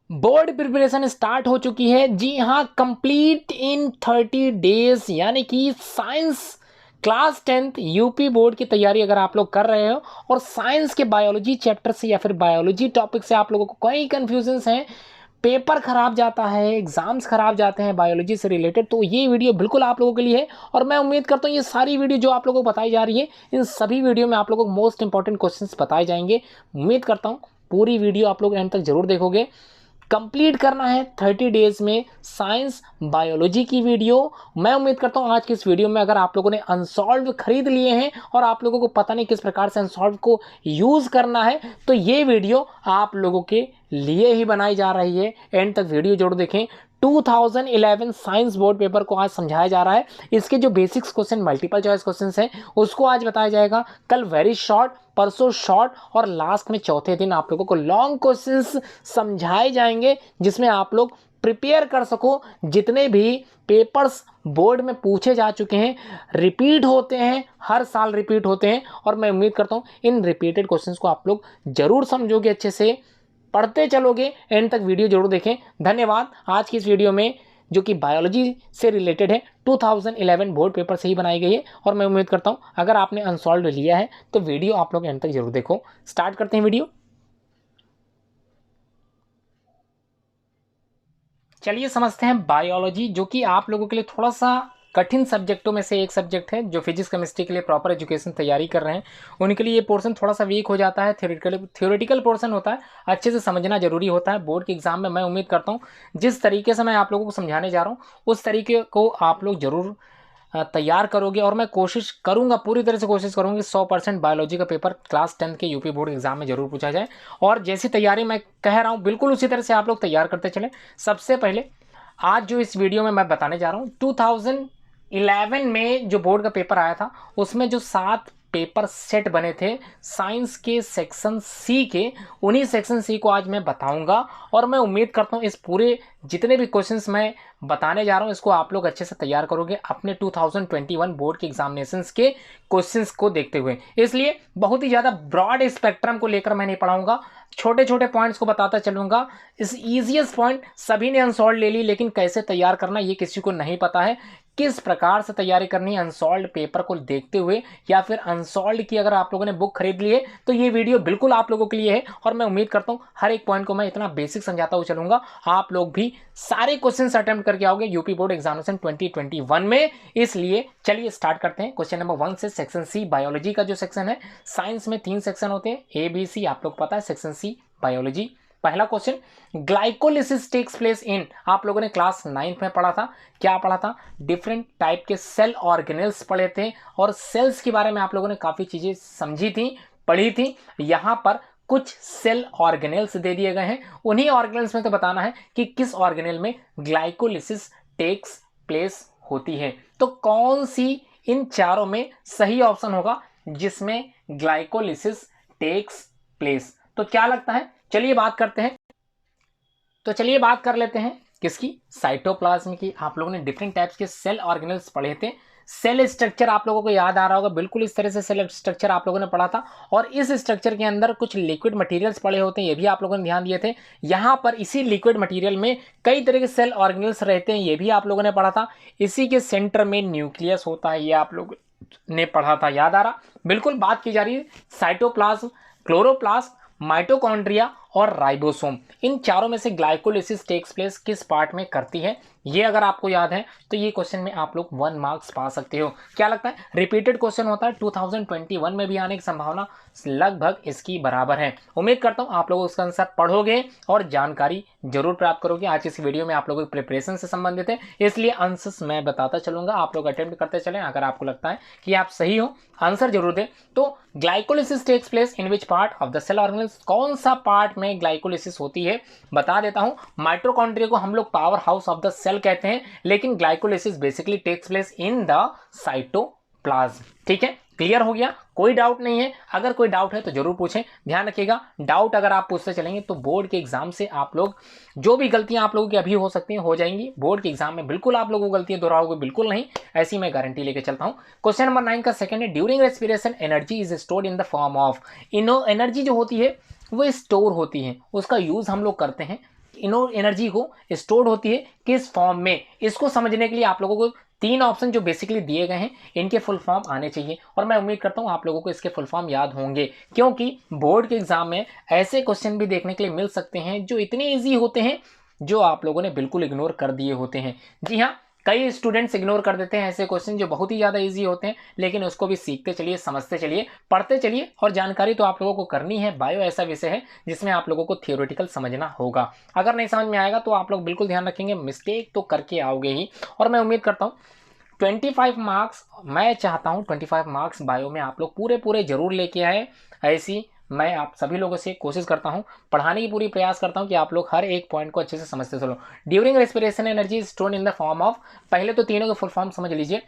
Board preparation start हो चुकी है। जी हाँ, कंप्लीट इन 30 डेज, यानी कि science class 10th UP board की तैयारी अगर आप लोग कर रहे हो और साइंस के बायोलॉजी चैप्टर से या फिर बायोलॉजी टॉपिक से आप लोगों को कई कन्फ्यूजन्स हैं, पेपर खराब जाता है, एग्जाम्स खराब जाते हैं बायोलॉजी से रिलेटेड, तो ये वीडियो बिल्कुल आप लोगों के लिए है। और मैं उम्मीद करता हूँ ये सारी वीडियो जो आप लोगों को बताई जा रही है, इन सभी वीडियो में आप लोगों को मोस्ट इंपॉर्टेंट क्वेश्चंस बताए जाएंगे। उम्मीद करता हूँ पूरी वीडियो आप लोग एंड तक जरूर देखोगे। कंप्लीट करना है 30 डेज में साइंस बायोलॉजी की वीडियो। मैं उम्मीद करता हूं आज की इस वीडियो में अगर आप लोगों ने अनसॉल्व खरीद लिए हैं और आप लोगों को पता नहीं किस प्रकार से अनसॉल्व को यूज करना है, तो ये वीडियो आप लोगों के लिए ही बनाई जा रही है। एंड तक वीडियो जरूर देखें। 2011 साइंस बोर्ड पेपर को आज समझाया जा रहा है। इसके जो basics question, multiple choice questions हैं, उसको आज बताया जाएगा। कल वेरी शॉर्ट, परसों शॉर्ट और लास्ट में चौथे दिन आप लोगों को लॉन्ग क्वेश्चंस समझाए जाएंगे, जिसमें आप लोग प्रिपेयर कर सको। जितने भी पेपर्स बोर्ड में पूछे जा चुके हैं, रिपीट होते हैं, हर साल रिपीट होते हैं, और मैं उम्मीद करता हूं इन रिपीटेड क्वेश्चंस को आप लोग जरूर समझोगे, अच्छे से पढ़ते चलोगे। एंड तक वीडियो जरूर देखें। धन्यवाद। आज की इस वीडियो में जो कि बायोलॉजी से रिलेटेड है, 2011 बोर्ड पेपर से ही बनाई गई है, और मैं उम्मीद करता हूं अगर आपने अनसॉल्व लिया है तो वीडियो आप लोग एंड तक जरूर देखो। स्टार्ट करते हैं वीडियो। चलिए समझते हैं बायोलॉजी, जो कि आप लोगों के लिए थोड़ा सा कठिन सब्जेक्टों में से एक सब्जेक्ट है। जो फिजिक्स केमिस्ट्री के लिए प्रॉपर एजुकेशन तैयारी कर रहे हैं उनके लिए ये पोर्शन थोड़ा सा वीक हो जाता है। थ्योरेटिकल पोर्शन होता है, अच्छे से समझना जरूरी होता है। बोर्ड के एग्जाम में मैं उम्मीद करता हूँ जिस तरीके से मैं आप लोगों को समझाने जा रहा हूँ उस तरीके को आप लोग जरूर तैयार करोगे। और मैं कोशिश करूंगा, पूरी तरह से कोशिश करूंगी 100% बायोलॉजी का पेपर क्लास 10 के यूपी बोर्ड एग्जाम में जरूर पूछा जाए। और जैसी तैयारी मैं कह रहा हूं बिल्कुल उसी तरह से आप लोग तैयार करते चले। सबसे पहले आज जो इस वीडियो में मैं बताने जा रहा हूं, 2011 में जो बोर्ड का पेपर आया था उसमें जो 7 पेपर सेट बने थे साइंस के सेक्शन सी के, उन्हीं सेक्शन सी को आज मैं बताऊंगा। और मैं उम्मीद करता हूं इस पूरे जितने भी क्वेश्चंस मैं बताने जा रहा हूं इसको आप लोग अच्छे से तैयार करोगे अपने 2021 बोर्ड के एग्जामिनेशंस के क्वेश्चंस को देखते हुए। इसलिए बहुत ही ज़्यादा ब्रॉड स्पेक्ट्रम को लेकर मैं नहीं पढ़ाऊंगा, छोटे छोटे पॉइंट्स को बताता चलूंगा। इस ईजीएस्ट पॉइंट सभी ने अनसॉल्व ले ली, लेकिन कैसे तैयार करना ये किसी को नहीं पता है। किस प्रकार से तैयारी करनी है अनसॉल्व पेपर को देखते हुए, या फिर अनसॉल्व की अगर आप लोगों ने बुक खरीद ली है तो ये वीडियो बिल्कुल आप लोगों के लिए है। और मैं उम्मीद करता हूं हर एक पॉइंट को मैं इतना बेसिक समझाता हुआ चलूंगा, आप लोग भी सारे क्वेश्चंस अटेम्प्ट करके आओगे यूपी बोर्ड एग्जामिनेशन 2021 में। इसलिए चलिए स्टार्ट करते हैं क्वेश्चन नंबर 1 से। सेक्शन सी बायोलॉजी का जो सेक्शन है, साइंस में 3 सेक्शन होते हैं, ए बी सी, आप लोग पता है। सेक्शन सी बायोलॉजी, पहला question, glycolysis takes place in, आप लोगों ने क्लास 9th में पढ़ा था। क्या पढ़ा था? डिफरेंट टाइप के सेल ऑर्गेनेल्स पढ़े थे, और सेल्स के बारे में आप लोगों ने काफी चीजें समझी थी, पढ़ी थी। यहां पर कुछ सेल ऑर्गेनेल्स दे दिए गए हैं, उन्हीं ऑर्गेनेल्स में तो बताना है कि किस ऑर्गेनेल में ग्लाइकोलिसिस टेक्स प्लेस होती है। तो कौन सी इन चारों में सही ऑप्शन होगा जिसमें ग्लाइकोलिसिस टेक्स प्लेस? तो क्या लगता है? चलिए बात करते हैं। तो चलिए बात कर लेते हैं किसकी? साइटोप्लाज्म की। आप लोगों ने डिफरेंट टाइप्स के सेल ऑर्गेनेल्स पढ़े थे। सेल स्ट्रक्चर आप लोगों को याद आ रहा होगा, बिल्कुल इस तरह से सेल स्ट्रक्चर आप लोगों ने पढ़ा था। और इस स्ट्रक्चर के अंदर कुछ लिक्विड मटेरियल्स पड़े होते हैं, ये भी आप लोगों ने ध्यान दिए थे। यहाँ पर इसी लिक्विड मटेरियल में कई तरह के सेल ऑर्गेनेल्स रहते हैं, ये भी आप लोगों ने पढ़ा था। इसी के सेंटर में न्यूक्लियस होता है, ये आप लोग ने पढ़ा था, याद आ रहा? बिल्कुल बात की जा रही है साइटोप्लाज्म, क्लोरोप्लास्ट, माइटोकॉन्ड्रिया और राइबोसोम। इन चारों में से ग्लाइकोलिसिस टेक्स प्लेस किस पार्ट में करती है? ये अगर आपको याद है तो ये क्वेश्चन में आप लोग 1 मार्क्स पा सकते हो। क्या लगता है? रिपीटेड क्वेश्चन होता है, 2021 में भी आने की संभावना लगभग इसकी बराबर है। उम्मीद करता हूं आप लोग उसका आंसर पढ़ोगे और जानकारी जरूर प्राप्त करोगे। आज इस वीडियो में आप लोगों की प्रिपरेशन से संबंधित है, इसलिए आंसर्स मैं बताता चलूंगा, आप लोग अटेम्प्ट करते चलें। अगर आपको लगता है कि आप सही हो, आंसर जरूर दें। तो glycolysis takes place in which part of the cell organelles, कौन सा पार्ट में ग्लाइकोलिसिस होती है बता देता हूं। माइटोकॉन्ड्रिया को हम लोग power house of the cell कहते हैं, लेकिन glycolysis basically takes place in the cytoplasm. ठीक है, क्लियर हो गया? कोई डाउट नहीं है? अगर कोई डाउट है तो जरूर पूछें। ध्यान रखिएगा, डाउट अगर आप पूछते चलेंगे तो बोर्ड के एग्जाम से आप लोग जो भी गलतियां आप लोगों की अभी हो सकती हैं हो जाएंगी, बोर्ड के एग्जाम में बिल्कुल आप लोगों को गलतियां दोहराओगे बिल्कुल नहीं, ऐसी मैं गारंटी लेके चलता हूं। क्वेश्चन नंबर 9 का सेकंड है, during respiration energy is stored in the form of. Energy जो होती है वो स्टोर होती है, उसका यूज हम लोग करते हैं एनर्जी को स्टोर होती है किस फॉर्म में, इसको समझने के लिए आप लोगों को 3 ऑप्शन जो बेसिकली दिए गए हैं इनके फुल फॉर्म आने चाहिए, और मैं उम्मीद करता हूं आप लोगों को इसके फुल फॉर्म याद होंगे, क्योंकि बोर्ड के एग्जाम में ऐसे क्वेश्चन भी देखने के लिए मिल सकते हैं जो इतने ईजी होते हैं जो आप लोगों ने बिल्कुल इग्नोर कर दिए होते हैं। जी हाँ, कई स्टूडेंट्स इग्नोर कर देते हैं ऐसे क्वेश्चन जो बहुत ही ज़्यादा इजी होते हैं, लेकिन उसको भी सीखते चलिए, समझते चलिए, पढ़ते चलिए, और जानकारी तो आप लोगों को करनी है। बायो ऐसा विषय है जिसमें आप लोगों को थियोरेटिकल समझना होगा। अगर नहीं समझ में आएगा तो आप लोग बिल्कुल ध्यान रखेंगे, मिस्टेक तो करके आओगे ही। और मैं उम्मीद करता हूँ 25 मार्क्स, मैं चाहता हूँ 25 मार्क्स बायो में आप लोग पूरे पूरे जरूर लेके आए। ऐसी मैं आप सभी लोगों से कोशिश करता हूं, पढ़ाने की पूरी प्रयास करता हूं कि आप लोग हर एक पॉइंट को अच्छे से समझते चलो। During respiration energy stored in the form of, पहले तो तीनों के फुल फॉर्म समझ लीजिए।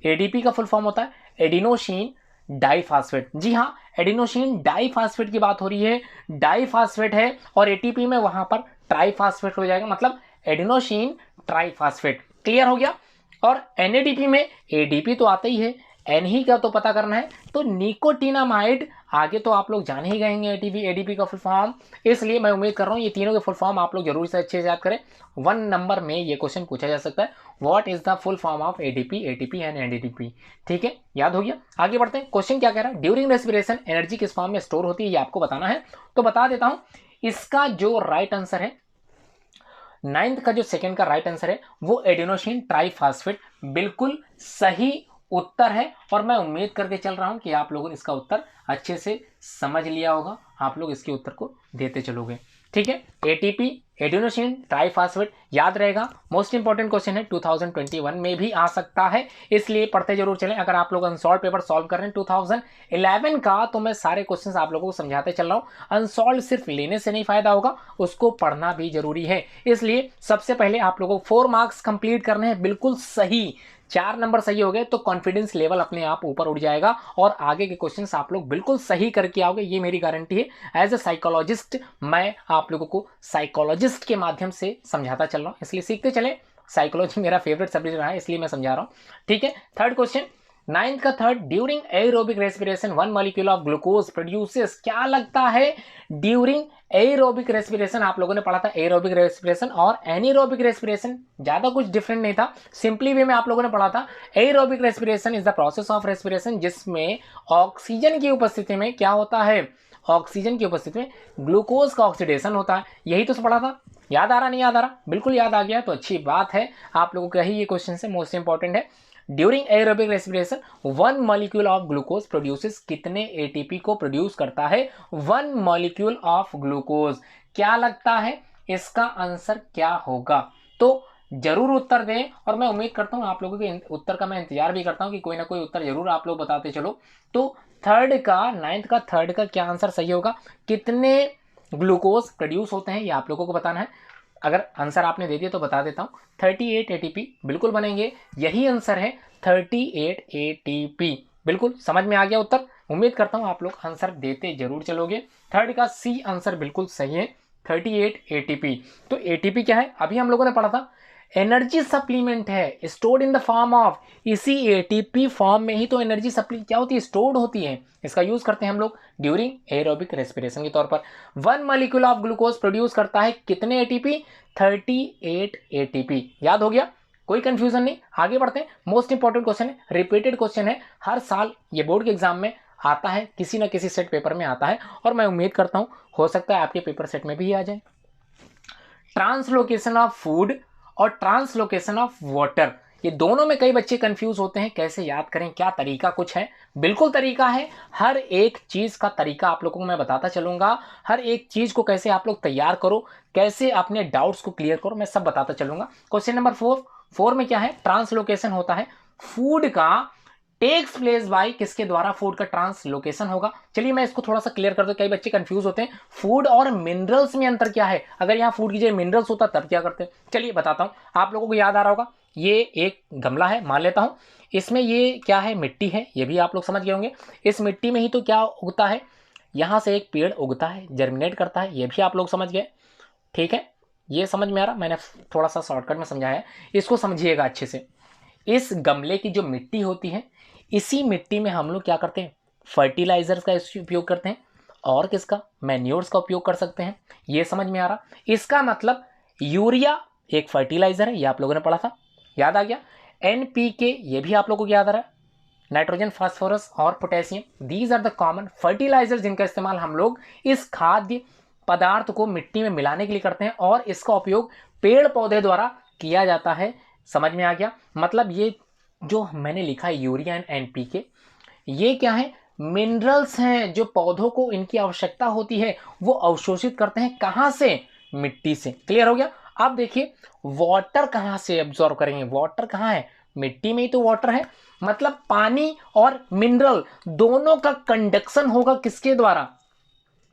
एडीपी का फुल फॉर्म होता है एडिनोसिन डाइफॉस्फेट। जी हाँ, एडिनोसिन डाइफॉस्फेट की बात हो रही है, डाइफॉस्फेट है, और एटीपी में वहां पर ट्राइफॉस्फेट हो जाएगा, मतलब एडिनोसिन ट्राइफॉस्फेट। क्लियर हो गया। और एनएडीपी में एडीपी तो आता ही है, एन ही का तो पता करना है, तो निकोटिनामाइड आगे तो आप लोग जान ही गएंगे एटीपी एडीपी का फुल फॉर्म। इसलिए मैं उम्मीद कर रहा हूँ ये तीनों के फुल फॉर्म आप लोग जरूर से अच्छे से याद करें। 1 नंबर में ये क्वेश्चन पूछा जा सकता है, what is the full form of ADP, ATP and NADP. ठीक है, याद हो गया। आगे बढ़ते हैं, क्वेश्चन क्या कह रहा है, ड्यूरिंग रेस्पिरेशन एनर्जी किस फॉर्म में स्टोर होती है, ये आपको बताना है। तो बता देता हूं, इसका जो राइट आंसर है, 9th का जो सेकंड का राइट आंसर है वो एडिनोसिन ट्राइफॉस्फेट बिल्कुल सही उत्तर है। और मैं उम्मीद करके चल रहा हूं कि आप लोगों ने इसका उत्तर अच्छे से समझ लिया होगा, आप लोग इसके उत्तर को देते चलोगे। ठीक है, एटीपी एडिनोसिन ट्राइफॉस्फेट याद रहेगा, मोस्ट इंपॉर्टेंट क्वेश्चन है, 2021 में भी आ सकता है, इसलिए पढ़ते जरूर चलें। अगर आप लोग अनसॉल्व पेपर सॉल्व कर रहे हैं 2011 का, तो मैं सारे क्वेश्चंस आप लोगों को समझाते चल रहा हूं। अनसॉल्व सिर्फ लेने से नहीं फायदा होगा, उसको पढ़ना भी जरूरी है। इसलिए सबसे पहले आप लोगों को 4 मार्क्स कंप्लीट करने हैं बिल्कुल सही। 4 नंबर सही हो गए तो कॉन्फिडेंस लेवल अपने आप ऊपर उठ जाएगा और आगे के क्वेश्चंस आप लोग बिल्कुल सही करके आओगे, ये मेरी गारंटी है। एज ए साइकोलॉजिस्ट मैं आप लोगों को साइकोलॉजिस्ट के माध्यम से समझाता चल रहा हूँ, इसलिए सीखते चले। साइकोलॉजी मेरा फेवरेट सब्जेक्ट रहा है, इसलिए मैं समझा रहा हूँ। ठीक है, थर्ड क्वेश्चन, 9th का third, during aerobic respiration 1 molecule of glucose produces, क्या लगता है ड्यूरिंग एरोबिक रेस्पिरेशन, आप लोगों ने पढ़ा था एरोबिक रेस्पिरेशन और एनीरोबिक रेस्पिरेशन, ज्यादा कुछ डिफरेंट नहीं था, सिंपली वे में आप लोगों ने पढ़ा था। Aerobic respiration is the process of respiration जिसमें ऑक्सीजन की उपस्थिति में क्या होता है, ऑक्सीजन की उपस्थिति में ग्लूकोज का ऑक्सीडेशन होता है, यही तो पढ़ा था। याद आ रहा, नहीं याद आ रहा, बिल्कुल याद आ गया तो अच्छी बात है, आप लोगों का ही ये क्वेश्चन है, मोस्ट इंपॉर्टेंट है। During aerobic respiration 1 molecule of glucose produces, कितने एटीपी को प्रोड्यूस करता है 1 मॉलिक्यूल ऑफ ग्लूकोज, क्या लगता है इसका आंसर क्या होगा? तो जरूर उत्तर दें, और मैं उम्मीद करता हूं आप लोगों के उत्तर का, मैं इंतजार भी करता हूं कि कोई ना कोई उत्तर जरूर आप लोग बताते चलो। तो थर्ड का, 9th का थर्ड का क्या आंसर सही होगा, कितने ग्लूकोज प्रोड्यूस होते हैं ये आप लोगों को बताना है। अगर आंसर आपने दे दिया तो बता देता हूं, 38 एटीपी बिल्कुल बनेंगे, यही आंसर है 38 एटीपी। बिल्कुल समझ में आ गया उत्तर, उम्मीद करता हूं आप लोग आंसर देते जरूर चलोगे। थर्ड का सी आंसर बिल्कुल सही है, 38 एटीपी। तो एटीपी क्या है, अभी हम लोगों ने पढ़ा था एनर्जी सप्लीमेंट है, stored in the form of, इसी एटीपी फॉर्म में ही तो एनर्जी सप्ली क्या होती है, स्टोर्ड होती है। इसका यूज करते हैं हम लोग ड्यूरिंग एरोबिक रेस्पिरेशन के तौर पर। 1 मॉलिक्यूल ऑफ ग्लूकोज प्रोड्यूस करता है कितने एटीपी, 38 एटीपी। याद हो गया, कोई कंफ्यूजन नहीं। आगे बढ़ते हैं, मोस्ट इंपॉर्टेंट क्वेश्चन है, रिपीटेड क्वेश्चन है, हर साल ये बोर्ड के एग्जाम में आता है, किसी ना किसी सेट पेपर में आता है, और मैं उम्मीद करता हूं हो सकता है आपके पेपर सेट में भी आ जाए। ट्रांसलोकेशन ऑफ फूड और ट्रांसलोकेशन ऑफ वाटर, ये दोनों में कई बच्चे कंफ्यूज होते हैं, कैसे याद करें, क्या तरीका कुछ है? बिल्कुल तरीका है, हर एक चीज का तरीका आप लोगों को मैं बताता चलूंगा, हर एक चीज को कैसे आप लोग तैयार करो, कैसे अपने डाउट्स को क्लियर करो, मैं सब बताता चलूंगा। क्वेश्चन नंबर 4 में क्या है, ट्रांसलोकेशन होता है फूड का, टेक्स प्लेस बाय किसके द्वारा फूड का ट्रांसलोकेशन होगा। चलिए मैं इसको थोड़ा सा क्लियर कर दूं, कई बच्चे कंफ्यूज होते हैं, फूड और मिनरल्स में अंतर क्या है, अगर यहाँ फूड की जगह मिनरल्स होता तब क्या करते हैं। चलिए बताता हूं, आप लोगों को याद आ रहा होगा, ये एक गमला है मान लेता हूं, इसमें ये क्या है, मिट्टी है, ये भी आप लोग समझ गए होंगे। इस मिट्टी में ही तो क्या उगता है, यहां से एक पेड़ उगता है, जर्मिनेट करता है, ये भी आप लोग समझ गए। ठीक है, ये समझ में आ रहा, मैंने थोड़ा सा शॉर्टकट में समझाया है, इसको समझिएगा अच्छे से। इस गमले की जो मिट्टी होती है, इसी मिट्टी में हम लोग क्या करते हैं, फर्टिलाइजर्स का उपयोग करते हैं, और किसका, मैन्योर्स का उपयोग कर सकते हैं, ये समझ में आ रहा। इसका मतलब यूरिया एक फर्टिलाइजर है, ये आप लोगों ने पढ़ा था, याद आ गया। NPK ये भी आप लोगों को याद आ रहा है, नाइट्रोजन, फास्फोरस और potassium, these are the common fertilizer जिनका इस्तेमाल हम लोग इस खाद्य पदार्थ को मिट्टी में मिलाने के लिए करते हैं और इसका उपयोग पेड़ पौधे द्वारा किया जाता है। समझ में आ गया? मतलब ये जो मैंने लिखा है यूरिया एंड NPK, ये क्या है? मिनरल्स हैं जो पौधों को इनकी आवश्यकता होती है वो अवशोषित करते हैं। कहां से? मिट्टी से। क्लियर हो गया? अब देखिए वाटर कहां से एब्जॉर्ब करेंगे? वाटर कहां है? मिट्टी में ही तो वाटर है। मतलब पानी और मिनरल दोनों का कंडक्शन होगा किसके द्वारा?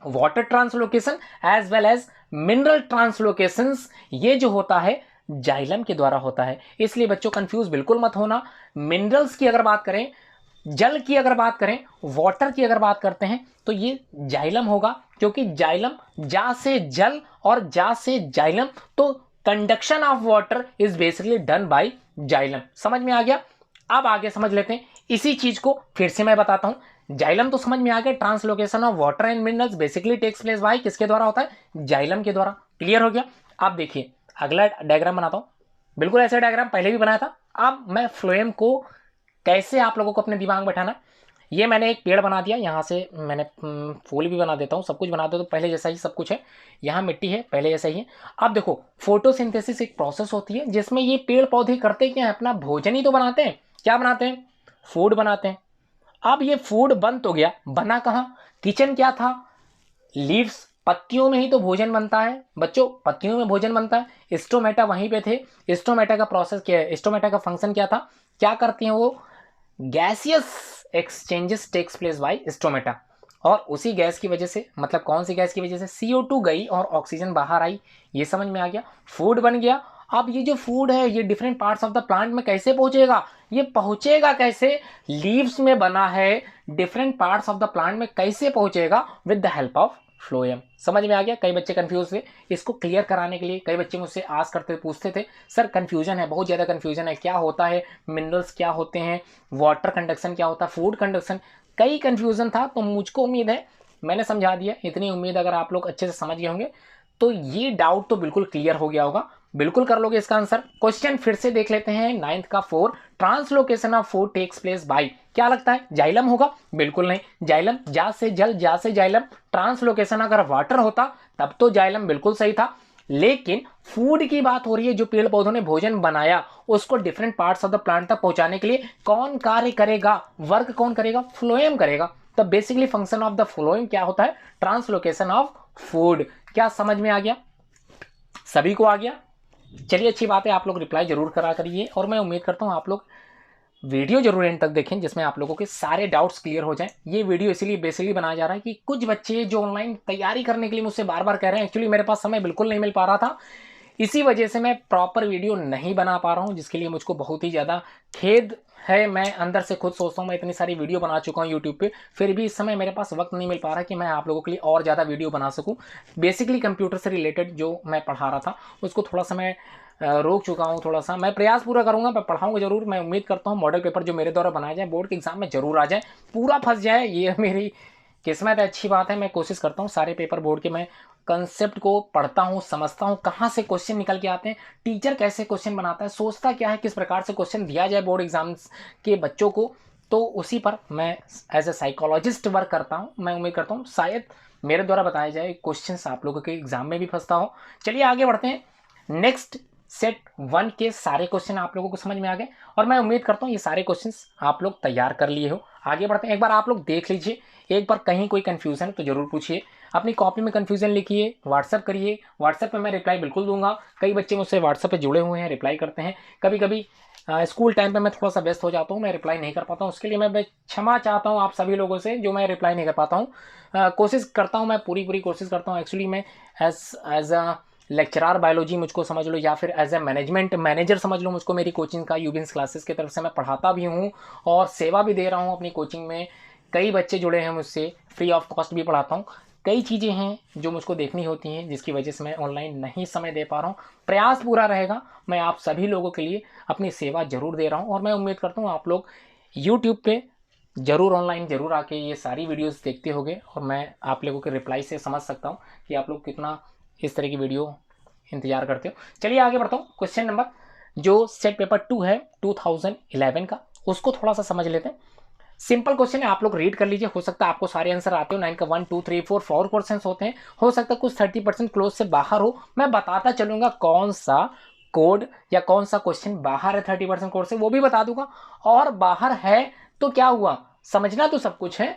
Water translocation as well as mineral translocations, ये जो होता है जाइलम के द्वारा होता है। इसलिए बच्चों कंफ्यूज बिल्कुल मत होना। मिनरल्स की अगर बात करें, जल की अगर बात करें, वाटर की अगर बात करते हैं तो ये जाइलम होगा, क्योंकि जाइलम जा से जल और जा से जाइलम, तो conduction of water is basically done by xylem. समझ में आ गया? अब आगे समझ लेते हैं इसी चीज को, फिर से मैं बताता हूं। जाइलम तो समझ में आ गया, translocation of water and minerals basically takes place by किसके द्वारा होता है? जाइलम के द्वारा। क्लियर हो गया? अब देखिए अगला डायग्राम बनाता हूं, बिल्कुल ऐसा डायग्राम पहले भी बनाया था। अब मैं फ्लोएम को कैसे आप लोगों को अपने दिमाग में बैठाना, ये मैंने एक पेड़ बना दिया, यहाँ से मैंने फूल भी बना देता हूँ, सब कुछ बना देता हूँ, पहले जैसा ही सब कुछ है। यहाँ मिट्टी है, पहले जैसा ही है। अब देखो फोटोसिंथेसिस एक प्रोसेस होती है जिसमें ये पेड़ पौधे करते क्या है? अपना भोजन ही तो बनाते हैं। क्या बनाते हैं? फूड बनाते हैं। अब ये फूड बन तो गया, बना कहाँ? किचन क्या था? लीव्स, पत्तियों में ही तो भोजन बनता है बच्चों, पत्तियों में भोजन बनता है। स्टोमेटा वहीं पे थे। स्टोमेटा का प्रोसेस क्या है? स्टोमेटा का फंक्शन क्या था? क्या करती हैं वो? Gaseous exchanges takes place by stomata, और उसी गैस की वजह से, मतलब कौन सी गैस की वजह से? CO2 गई और ऑक्सीजन बाहर आई। ये समझ में आ गया? फूड बन गया। अब ये जो फूड है ये different parts of the plant में कैसे पहुंचेगा? ये पहुंचेगा कैसे? लीव्स में बना है, different parts of the plant में कैसे पहुंचेगा? With the help of phloem. समझ में आ गया? कई बच्चे कंफ्यूज थे, इसको क्लियर कराने के लिए कई बच्चे मुझसे आस करते पूछते थे, सर कंफ्यूजन है, बहुत ज़्यादा कंफ्यूजन है, क्या होता है? मिनरल्स क्या होते हैं? वाटर कंडक्शन क्या होता है? फूड कंडक्शन, कई कंफ्यूजन था। तो मुझको उम्मीद है मैंने समझा दिया। इतनी उम्मीद अगर आप लोग अच्छे से समझ गए होंगे तो ये डाउट तो बिल्कुल क्लियर हो गया होगा, बिल्कुल कर लोगे इसका आंसर। क्वेश्चन फिर से देख लेते हैं, 9th का 4, translocation of food takes place by, क्या लगता है जाइलम होगा? बिल्कुल नहीं, जाइलम जा से जल, जा से जाइलम। ट्रांसलोकेशन अगर वाटर होता तब तो जाइलम बिल्कुल सही था, लेकिन फूड की बात हो रही है, जो पेड़ पौधों ने भोजन बनाया उसको different parts of the plant तक पहुंचाने के लिए कौन कार्य करेगा? वर्क कौन करेगा? फ्लोएम करेगा। तो basically function of the phloem क्या होता है? Translocation of food. क्या समझ में आ गया? सभी को आ गया? चलिए अच्छी बात है, आप लोग रिप्लाई जरूर करा करिए और मैं उम्मीद करता हूँ आप लोग वीडियो जरूर एंड तक देखें जिसमें आप लोगों के सारे डाउट्स क्लियर हो जाएं। ये वीडियो इसीलिए बेसिकली बनाया जा रहा है कि कुछ बच्चे जो ऑनलाइन तैयारी करने के लिए मुझसे बार बार कह रहे हैं, एक्चुअली मेरे पास समय बिल्कुल नहीं मिल पा रहा था, इसी वजह से मैं प्रॉपर वीडियो नहीं बना पा रहा हूँ, जिसके लिए मुझको बहुत ही ज़्यादा खेद है। मैं अंदर से खुद सोचता हूँ मैं इतनी सारी वीडियो बना चुका हूँ यूट्यूब पे, फिर भी इस समय मेरे पास वक्त नहीं मिल पा रहा कि मैं आप लोगों के लिए और ज़्यादा वीडियो बना सकूँ। बेसिकली कंप्यूटर से रिलेटेड जो मैं पढ़ा रहा था उसको थोड़ा सा मैं रोक चुका हूँ। थोड़ा सा मैं प्रयास पूरा करूँगा, मैं पढ़ाऊँगा जरूर। मैं उम्मीद करता हूँ मॉडल पेपर जो मेरे द्वारा बनाया जाए बोर्ड के एग्जाम में जरूर आ जाए, पूरा फंस जाए, ये मेरी किस्मत है। अच्छी बात है, मैं कोशिश करता हूँ सारे पेपर बोर्ड के मैं कंसेप्ट को पढ़ता हूँ, समझता हूँ कहाँ से क्वेश्चन निकल के आते हैं, टीचर कैसे क्वेश्चन बनाता है, सोचता क्या है, किस प्रकार से क्वेश्चन दिया जाए बोर्ड एग्जाम्स के बच्चों को, तो उसी पर मैं एज ए साइकोलॉजिस्ट वर्क करता हूँ। मैं उम्मीद करता हूँ शायद मेरे द्वारा बताए जाए क्वेश्चंस आप लोगों के एग्जाम में भी फंसता हो। चलिए आगे बढ़ते हैं। नेक्स्ट सेट 1 के सारे क्वेश्चन आप लोगों को समझ में आ गए और मैं उम्मीद करता हूँ ये सारे क्वेश्चंस आप लोग तैयार कर लिए हो। आगे बढ़ते हैं, एक बार आप लोग देख लीजिए, एक बार कहीं कोई कंफ्यूजन तो जरूर पूछिए, अपनी कॉपी में कंफ्यूजन लिखिए, व्हाट्सअप करिए, व्हाट्सएप पे मैं रिप्लाई बिल्कुल दूंगा। कई बच्चे मुझसे व्हाट्सएप पे जुड़े हुए हैं, रिप्लाई करते हैं। कभी कभी स्कूल टाइम पे मैं थोड़ा सा व्यस्त हो जाता हूँ, मैं रिप्लाई नहीं कर पाता हूँ, उसके लिए मैं क्षमा चाहता हूँ आप सभी लोगों से जो मैं रिप्लाई नहीं कर पाता हूँ। कोशिश करता हूँ, मैं पूरी कोशिश करता हूँ। एक्चुअली मैं एज अ लेक्चरार बायोलॉजी मुझको समझ लो, या फिर एज ए मैनेजमेंट मैनेजर समझ लो मुझको, मेरी कोचिंग का यूबिन्स क्लासेस की तरफ से मैं पढ़ाता भी हूँ और सेवा भी दे रहा हूँ अपनी कोचिंग में। कई बच्चे जुड़े हैं मुझसे, फ्री ऑफ कॉस्ट भी पढ़ाता हूँ। कई चीज़ें हैं जो मुझको देखनी होती हैं जिसकी वजह से मैं ऑनलाइन नहीं समय दे पा रहा हूँ। प्रयास पूरा रहेगा, मैं आप सभी लोगों के लिए अपनी सेवा जरूर दे रहा हूँ और मैं उम्मीद करता हूँ आप लोग यूट्यूब पे जरूर ऑनलाइन जरूर आके ये सारी वीडियोस देखते होंगे और मैं आप लोगों के रिप्लाई से समझ सकता हूँ कि आप लोग कितना इस तरह की वीडियो इंतजार करते हो। चलिए आगे बढ़ता हूँ। क्वेश्चन नंबर जो सेट पेपर 2 है 2011 का, उसको थोड़ा सा समझ लेते हैं। सिंपल क्वेश्चन है, आप लोग रीड कर लीजिए। हो सकता है आपको सारे आंसर आते हो। 9 का 1 2 3 4 क्वेश्चन होते हैं। हो सकता है कुछ 30% क्लोज से बाहर हो। मैं बताता चलूंगा कौन सा कोड या कौन सा क्वेश्चन बाहर है 30% कोड से, वो भी बता दूंगा। और बाहर है तो क्या हुआ, समझना तो सब कुछ है।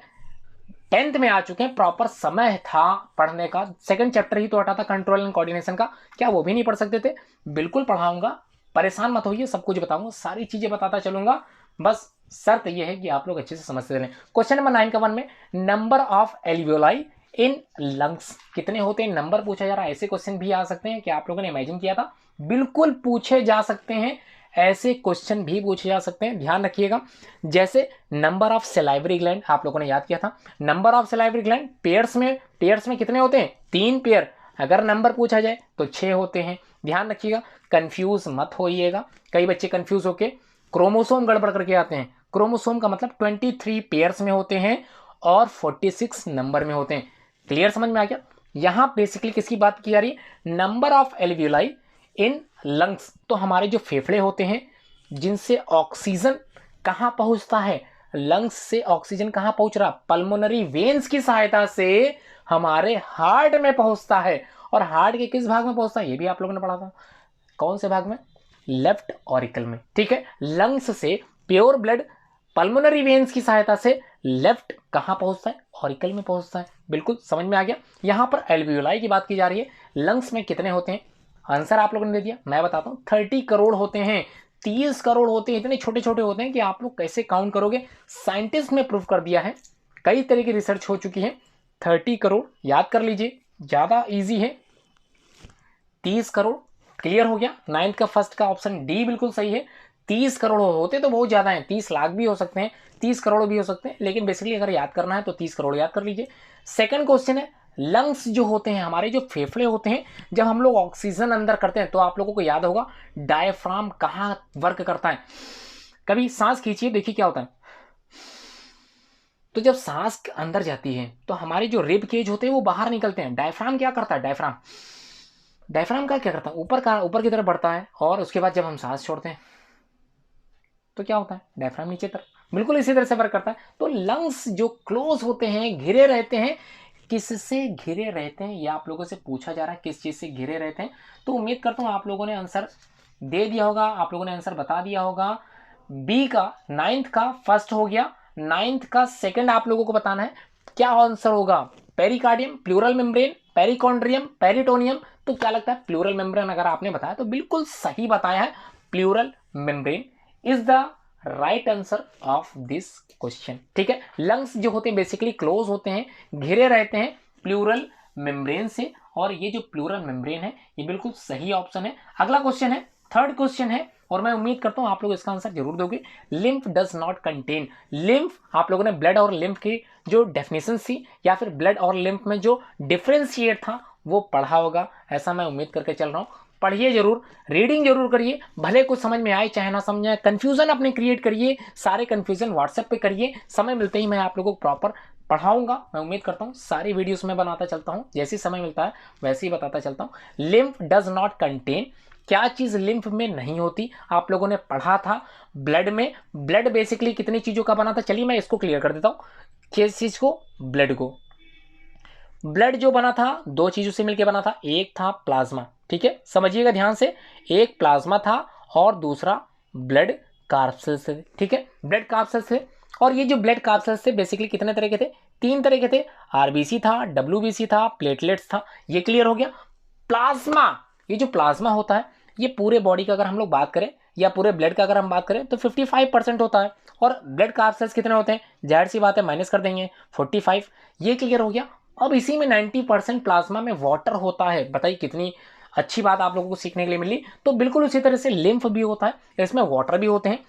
10th में आ चुके हैं, प्रॉपर समय था पढ़ने का। सेकंड चैप्टर ही तो हटा था कंट्रोल एंड कोऑर्डिनेशन का, क्या वो भी नहीं पढ़ सकते थे? बिल्कुल पढ़ाऊंगा, परेशान मत होइए, सब कुछ बताऊंगा, सारी चीजें बताता चलूंगा। बस शर्त यह है कि आप लोग अच्छे से समझते रहें। क्वेश्चन नंबर 9 का 1 में, number of alveoli in lungs कितने होते हैं, नंबर पूछा जा रहा है। ऐसे क्वेश्चन भी आ सकते हैं कि आप लोगों ने इमेजिन किया था, बिल्कुल पूछे जा सकते हैं। ऐसे क्वेश्चन भी पूछे जा सकते हैं, ध्यान रखिएगा। जैसे नंबर ऑफ सलाइवरी ग्लैंड आप लोगों ने याद किया था। Number of salivary gland pairs में कितने होते हैं? 3 पेयर। अगर नंबर पूछा जाए तो 6 होते हैं, ध्यान रखिएगा। कंफ्यूज मत होइएगा, कई बच्चे कंफ्यूज होके क्रोमोसोम गड़बड़ करके आते हैं। क्रोमोसोम का मतलब 23 पेयर्स में होते हैं और 46 नंबर में होते हैं। क्लियर, समझ में आ गया? यहां बेसिकली किसकी बात की जा रही है? Number of alveoli in lungs, तो हमारे जो फेफड़े होते हैं जिनसे ऑक्सीजन कहां पहुंचता है, लंग्स से ऑक्सीजन कहां पहुंच रहा? पल्मोनरी वेन्स की सहायता से हमारे हार्ट में पहुंचता है। और हार्ट के किस भाग में पहुंचता है ये भी आप लोगों ने पढ़ा था। कौन से भाग में? लेफ्ट ऑरिकल में, ठीक है। लंग्स से प्योर ब्लड पल्मोनरी वेन्स की सहायता से लेफ्ट कहां पहुंचता है? ऑरिकल में पहुंचता है। बिल्कुल समझ में आ गया। यहां पर एल्वियोलाई की बात की जा रही है। लंग्स में कितने होते हैं? आंसर आप लोगों ने दे दिया, मैं बताता हूं। 30 करोड़ होते हैं, 30 करोड़ होते हैं। इतने छोटे छोटे होते हैं कि आप लोग कैसे काउंट करोगे? साइंटिस्ट ने प्रूव कर दिया है, कई तरह की रिसर्च हो चुकी है। 30 करोड़ याद कर लीजिए, ज्यादा इजी है। 30 करोड़ क्लियर हो गया। 9th का फर्स्ट का ऑप्शन डी बिल्कुल सही है। 30 करोड़ होते तो बहुत ज्यादा है, 30 लाख भी हो सकते हैं, 30 करोड़ भी हो सकते हैं, लेकिन बेसिकली अगर याद करना है तो 30 करोड़ याद कर लीजिए। सेकंड क्वेश्चन है, लंग्स जो होते हैं, हमारे जो फेफड़े होते हैं, जब हम लोग ऑक्सीजन अंदर करते हैं तो आप लोगों को याद होगा डायफ्राम कहां वर्क करता है। कभी सांस खींचिए, देखिए क्या होता है। तो जब सांस अंदर जाती है तो हमारे जो रिब केज होते हैं वो बाहर निकलते हैं। डायफ्राम क्या करता है? डायफ्राम का क्या करता है? ऊपर की तरफ बढ़ता है, और उसके बाद जब हम सांस छोड़ते हैं तो क्या होता है? डायफ्राम नीचे तरफ। बिल्कुल इसी तरह से वर्क करता है। तो लंग्स जो क्लोज होते हैं, घिरे रहते हैं, किससे घिरे रहते हैं ये आप लोगों से पूछा जा रहा है, किस चीज से घिरे रहते हैं। तो उम्मीद करता हूं आप लोगों ने आंसर दे दिया होगा, आप लोगों ने आंसर बता दिया होगा। बी का 9th का फर्स्ट हो गया, 9th का सेकंड आप लोगों को बताना है। क्या आंसर होगा? Pericardium, pleural membrane, perichondrium, peritoneum. तो क्या लगता है? प्लूरल मेम्ब्रेन अगर आपने बताया तो बिल्कुल सही बताया है। Pleural membrane is the right answer of this question, ठीक है। लंग्स जो होते हैं बेसिकली क्लोज होते हैं, घिरे रहते हैं प्लूरल मेम्ब्रेन से, और ये जो प्लूरल मेम्ब्रेन है ये बिल्कुल सही ऑप्शन है। अगला क्वेश्चन है, थर्ड क्वेश्चन है, और मैं उम्मीद करता हूं आप लोग इसका आंसर जरूर दोगे। Lymph does not contain, lymph आप लोगों ने ब्लड और लिम्फ की जो डेफिनेशन थी या फिर ब्लड और लिम्फ में जो डिफरेंशिएट था वो पढ़ा होगा, ऐसा मैं उम्मीद करके चल रहा हूं। पढ़िए जरूर, रीडिंग जरूर करिए, भले कुछ समझ में आए चाहे ना समझ आए, कंफ्यूजन अपने क्रिएट करिए, सारे कंफ्यूजन व्हाट्सएप पे करिए। समय मिलते ही मैं आप लोगों को प्रॉपर पढ़ाऊंगा। मैं उम्मीद करता हूँ सारी वीडियोस में बनाता चलता हूँ, जैसे समय मिलता है वैसे ही बताता चलता हूँ। लिम्फ डज नॉट कंटेन, क्या चीज लिम्फ में नहीं होती? आप लोगों ने पढ़ा था ब्लड में। ब्लड बेसिकली कितनी चीजों का बना था? चलिए मैं इसको क्लियर कर देता हूँ। किस चीज को? ब्लड को। ब्लड जो बना था 2 चीजों से मिलकर बना था, एक था प्लाज्मा, ठीक है, समझिएगा ध्यान से। एक प्लाज्मा था और दूसरा ब्लड कार्पसेल्स थे, ठीक है, ब्लड कार्पसेल्स थे। और ये जो ब्लड कार्पसेल्स थे बेसिकली कितने तरह के थे? 3 तरह के थे। आरबीसी था, डब्ल्यूबीसी था, प्लेटलेट्स था। ये क्लियर हो गया। प्लाज्मा, ये जो प्लाज्मा होता है ये पूरे बॉडी का अगर हम लोग बात करें या पूरे ब्लड का अगर हम बात करें तो 55% होता है। और ब्लड कार्पसेल्स कितने होते हैं? जाहिर सी बात है माइनस कर देंगे, 45। ये क्लियर हो गया। अब इसी में 90% प्लाज्मा में वाटर होता है। बताइए कितनी अच्छी बात आप लोगों को सीखने के लिए मिली। तो बिल्कुल उसी तरह से लिम्फ भी होता है, इसमें वाटर भी होते हैं,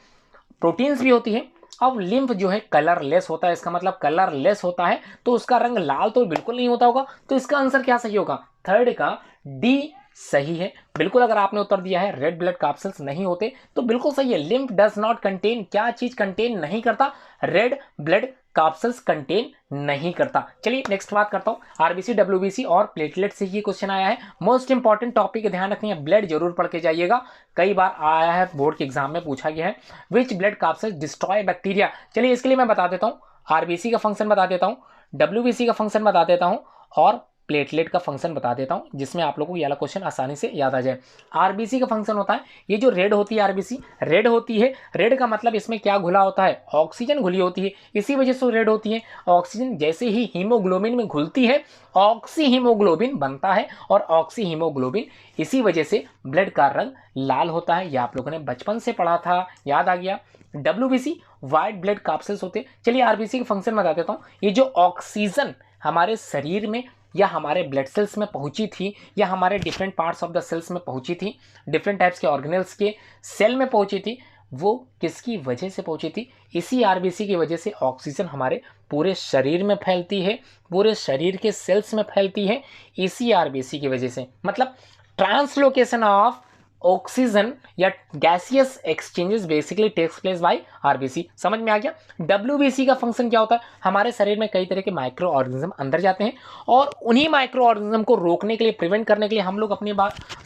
प्रोटीन्स भी होती है। अब लिम्फ जो है कलरलेस होता है, इसका मतलब कलरलेस होता है तो उसका रंग लाल तो बिल्कुल नहीं होता होगा। तो इसका आंसर क्या सही होगा? थर्ड का डी सही है बिल्कुल। अगर आपने उत्तर दिया है रेड ब्लड कैप्सूल्स नहीं होते तो बिल्कुल सही है। लिम्फ डज नॉट कंटेन, क्या चीज कंटेन नहीं करता? रेड ब्लड कैप्सूल्स कंटेन नहीं करता। चलिए नेक्स्ट बात करता हूँ, आरबीसी, डब्ल्यूबीसी और प्लेटलेट से ये क्वेश्चन आया है। मोस्ट इंपॉर्टेंट टॉपिक ध्यान रखनी है, ब्लड जरूर पढ़ के जाइएगा, कई बार आया है बोर्ड के एग्जाम में पूछा गया है। Which blood capsules destroy bacteria. चलिए इसके लिए मैं बता देता हूँ, आरबीसी का फंक्शन बता देता हूँ, डब्ल्यूबीसी का फंक्शन बता देता हूँ और प्लेटलेट का फंक्शन बता देता हूं, जिसमें आप लोगों को ये वाला क्वेश्चन आसानी से याद आ जाए। आरबीसी का फंक्शन होता है, ये जो रेड होती है आरबीसी, रेड होती है, रेड का मतलब इसमें क्या घुला होता है, ऑक्सीजन घुली होती है, इसी वजह से रेड होती है। ऑक्सीजन जैसे ही हीमोग्लोबिन में घुलती है ऑक्सी हीमोग्लोबिन बनता है, और ऑक्सी हीमोग्लोबिन इसी वजह से ब्लड का रंग लाल होता है। ये आप लोगों ने बचपन से पढ़ा था, याद आ गया। डब्ल्यूबीसी व्हाइट ब्लड कैप्सूल्स होते हैं। चलिए आरबीसी का फंक्शन बता देता हूँ, ये जो ऑक्सीजन हमारे शरीर में या हमारे ब्लड सेल्स में पहुंची थी, या हमारे different parts of the cells में पहुंची थी, डिफरेंट टाइप्स के ऑर्गेनल्स के सेल में पहुंची थी, वो किसकी वजह से पहुंची थी, इसी आरबीसी की वजह से ऑक्सीजन हमारे पूरे शरीर में फैलती है, पूरे शरीर के सेल्स में फैलती है, इसी आरबीसी की वजह से। मतलब ट्रांसलोकेशन ऑफ ऑक्सीजन या gaseous exchanges basically takes place by RBC. समझ में आ गया। डब्ल्यूबीसी का फंक्शन क्या होता है, हमारे शरीर में कई तरह के माइक्रो ऑर्गेनिज्म अंदर जाते हैं, और उन्हीं माइक्रो ऑर्गेनिज्म को रोकने के लिए, प्रिवेंट करने के लिए हम लोग अपने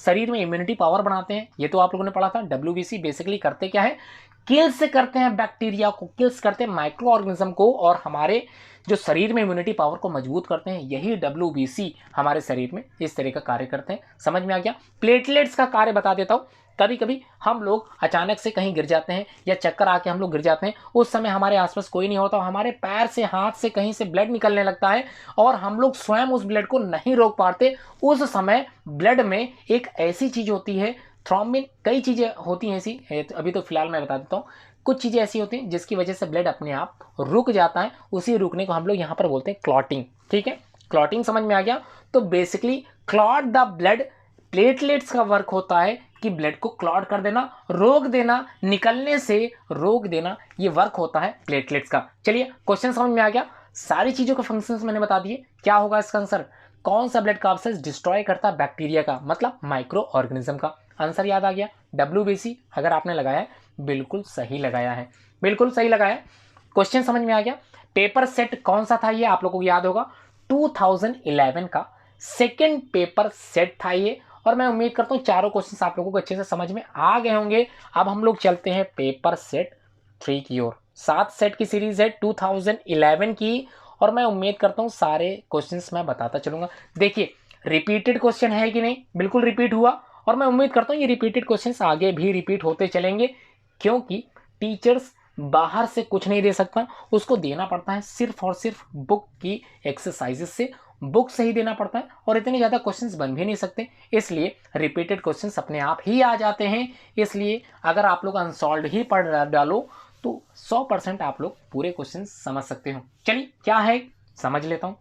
शरीर में इम्यूनिटी पावर बनाते हैं। ये तो आप लोगों ने पढ़ा था। डब्ल्यूबीसी बेसिकली करते क्या है, किल्स करते हैं बैक्टीरिया को, किल्स करते हैं माइक्रो ऑर्गेनिज्म को, और हमारे जो शरीर में इम्यूनिटी पावर को मजबूत करते हैं। यही डब्ल्यूबीसी हमारे शरीर में इस तरह का कार्य करते हैं। समझ में आ गया। प्लेटलेट्स का कार्य बता देता हूँ। कभी कभी हम लोग अचानक से कहीं गिर जाते हैं, या चक्कर आके हम लोग गिर जाते हैं, उस समय हमारे आसपास कोई नहीं होता, हमारे पैर से, हाथ से कहीं से ब्लड निकलने लगता है, और हम लोग स्वयं उस ब्लड को नहीं रोक पाते। उस समय ब्लड में एक ऐसी चीज होती है थ्रोम्बिन, कई चीजें होती हैं ऐसी, अभी तो फिलहाल मैं बता देता हूँ। कुछ चीजें ऐसी होती हैं जिसकी वजह से ब्लड अपने आप रुक जाता है, उसी रुकने को हम लोग यहाँ पर बोलते हैं क्लॉटिंग। ठीक है, क्लॉटिंग समझ में आ गया। तो basically clot the blood, platelets का वर्क होता है कि ब्लड को क्लॉट कर देना, रोक देना, निकलने से रोक देना, ये वर्क होता है प्लेटलेट्स का। चलिए क्वेश्चन समझ में आ गया। सारी चीजों के फंक्शंस मैंने बता दिए। क्या होगा इसका आंसर, कौन सा ब्लड कैप्सूल्स डिस्ट्रॉय करता है बैक्टीरिया का, मतलब माइक्रो ऑर्गेनिज्म का। आंसर याद आ गया, डब्ल्यूबीसी। अगर आपने लगाया है बिल्कुल सही लगाया है, बिल्कुल सही लगाया। क्वेश्चन समझ में आ गया। पेपर सेट कौन सा था, ये आप लोगों को याद होगा, 2011 का सेकंड पेपर सेट था ये, और मैं उम्मीद करता हूँ चारों क्वेश्चंस आप लोगों को अच्छे से समझ में आ गए होंगे। अब हम लोग चलते हैं पेपर सेट 3 की ओर। 7 सेट की सीरीज है 2011 की, और मैं उम्मीद करता हूँ सारे क्वेश्चंस मैं बताता चलूंगा। देखिए रिपीटेड क्वेश्चन है कि नहीं, बिल्कुल रिपीट हुआ, और मैं उम्मीद करता हूँ ये रिपीटेड क्वेश्चंस आगे भी रिपीट होते चलेंगे, क्योंकि टीचर्स बाहर से कुछ नहीं दे सकता, उसको देना पड़ता है सिर्फ और सिर्फ बुक की एक्सरसाइजेस से, बुक से ही देना पड़ता है, और इतने ज़्यादा क्वेश्चंस बन भी नहीं सकते, इसलिए रिपीटेड क्वेश्चंस अपने आप ही आ जाते हैं। इसलिए अगर आप लोग अनसॉल्व ही पढ़ डालो तो 100% आप लोग पूरे क्वेश्चन समझ सकते हो। चलिए क्या है समझ लेता हूँ।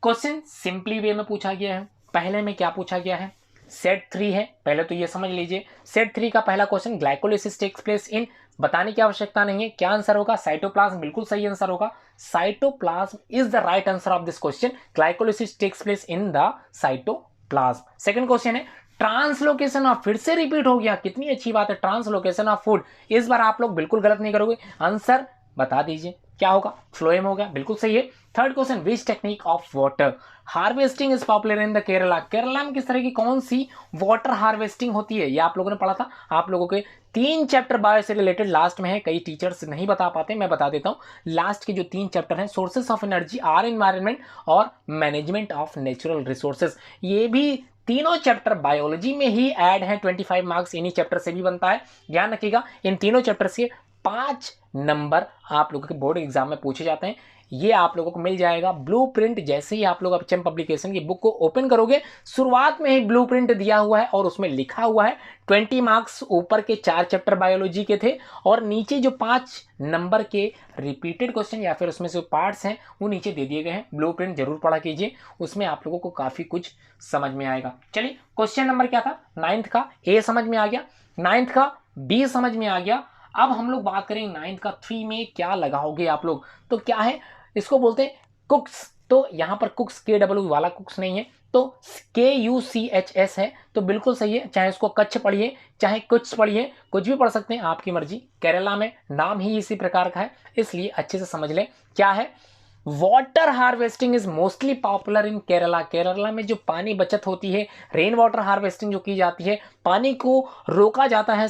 क्वेश्चन सिंपली वे में पूछा गया है। पहले में क्या पूछा गया है, सेट 3 है, पहले तो ये समझ लीजिए। सेट 3 का पहला question, glycolysis takes place in, बताने की आवश्यकता नहीं है, क्या आंसर होगा, साइटोप्लाज्म, बिल्कुल सही आंसर होगा। Cytoplasm is the right answer of this question. Glycolysis takes place in the cytoplasm. Second question है ट्रांसलोकेशन ऑफ, फिर से रिपीट हो गया, कितनी अच्छी बात है, ट्रांसलोकेशन ऑफ फूड। इस बार आप लोग बिल्कुल गलत नहीं करोगे, आंसर बता दीजिए क्या होगा, फ्लोएम होगा, बिल्कुल सही है। Third question, which technique of water harvesting is popular in the Kerala. Kerala में किस तरह की कौन सी वाटर हार्वेस्टिंग होती है, ये आप लोगों ने पढ़ा था। आप लोगों के 3 चैप्टर बायो से रिलेटेड लास्ट में है, कई टीचर्स नहीं बता पाते, मैं बता देता हूँ। लास्ट के जो 3 चैप्टर हैं, sources of energy, our environment और मैनेजमेंट ऑफ नेचुरल रिसोर्सेज, ये भी तीनों चैप्टर बायोलॉजी में ही ऐड है। 25 मार्क्स इन्हीं चैप्टर से भी बनता है, ध्यान रखिएगा। इन तीनों चैप्टर से 5 नंबर आप लोगों के बोर्ड एग्जाम में पूछे जाते हैं। ये आप लोगों को मिल जाएगा ब्लूप्रिंट। जैसे ही आप लोग एचएम पब्लिकेशन की बुक को ओपन करोगे, शुरुआत में ही ब्लूप्रिंट दिया हुआ है, और उसमें लिखा हुआ है 20 मार्क्स ऊपर के 4 चैप्टर बायोलॉजी के थे, और नीचे जो 5 नंबर के रिपीटेड क्वेश्चन या फिर उसमें से पार्ट्स हैं वो नीचे दे दिए गए हैं। ब्लूप्रिंट जरूर पढ़ा कीजिए, उसमें आप लोगों को काफी कुछ समझ में आएगा। चलिए क्वेश्चन नंबर क्या था, 9th का ए समझ में आ गया, 9th का बी समझ में आ गया। अब हम लोग बात करें 9th का 3 में क्या लगाओगे आप लोग, तो क्या है, इसको बोलते हैं कुक्स। तो यहाँ पर कुक्स KW वाला कुक्स नहीं है, तो KUCHS है, तो बिल्कुल सही है। चाहे उसको कच्छ पढ़िए, चाहे कुछ पढ़िए, कुछ भी पढ़ सकते हैं, आपकी मर्जी। केरला में नाम ही इसी प्रकार का है, इसलिए अच्छे से समझ लें क्या है। Water harvesting is mostly popular in Kerala. Kerala में जो पानी बचत होती है, रेन वाटर हार्वेस्टिंग जो की जाती है, पानी को रोका जाता है,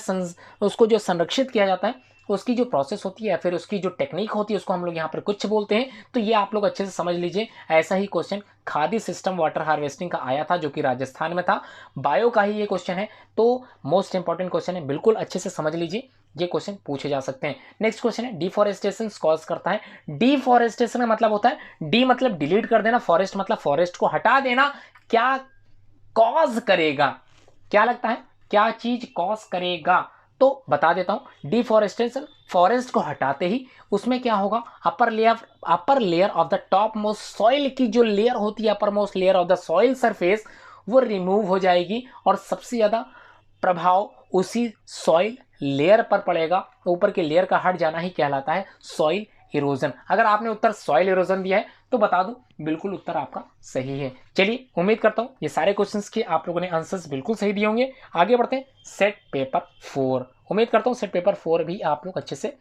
उसको जो संरक्षित किया जाता है, उसकी जो प्रोसेस होती है या फिर उसकी जो टेक्निक होती है, उसको हम लोग यहाँ पर कुछ बोलते हैं। तो ये आप लोग अच्छे से समझ लीजिए। ऐसा ही question khadin system water harvesting का आया था, जो कि राजस्थान में था। बायो का ही ये क्वेश्चन है, तो मोस्ट इंपॉर्टेंट क्वेश्चन है, बिल्कुल अच्छे से समझ लीजिए, ये क्वेश्चन पूछे जा सकते हैं। नेक्स्ट क्वेश्चन है, डिफॉरेस्टेशन कॉज करता है। डिफॉरेस्टेशन का मतलब होता है, डी मतलब डिलीट कर देना, फॉरेस्ट मतलब फॉरेस्ट को हटा देना। क्या कॉज करेगा, क्या लगता है क्या चीज कॉज करेगा, तो बता देता हूं। डिफॉरेस्टेशन, फॉरेस्ट को हटाते ही उसमें क्या होगा, upper layer of the top most soil की जो लेयर होती है, upper most layer of the soil surface, वो रिमूव हो जाएगी और सबसे ज्यादा प्रभाव उसी सॉइल लेयर पर पड़ेगा। ऊपर के लेयर का हट जाना ही कहलाता है सॉइल इरोजन। अगर आपने उत्तर सॉइल इरोजन दिया है तो बता दूं, बिल्कुल उत्तर आपका सही है। चलिए, उम्मीद करता हूं ये सारे क्वेश्चंस के आप लोगों ने आंसर्स बिल्कुल सही दिए होंगे। आगे बढ़ते हैं, सेट पेपर 4। उम्मीद करता हूं सेट पेपर 4 भी आप लोग अच्छे से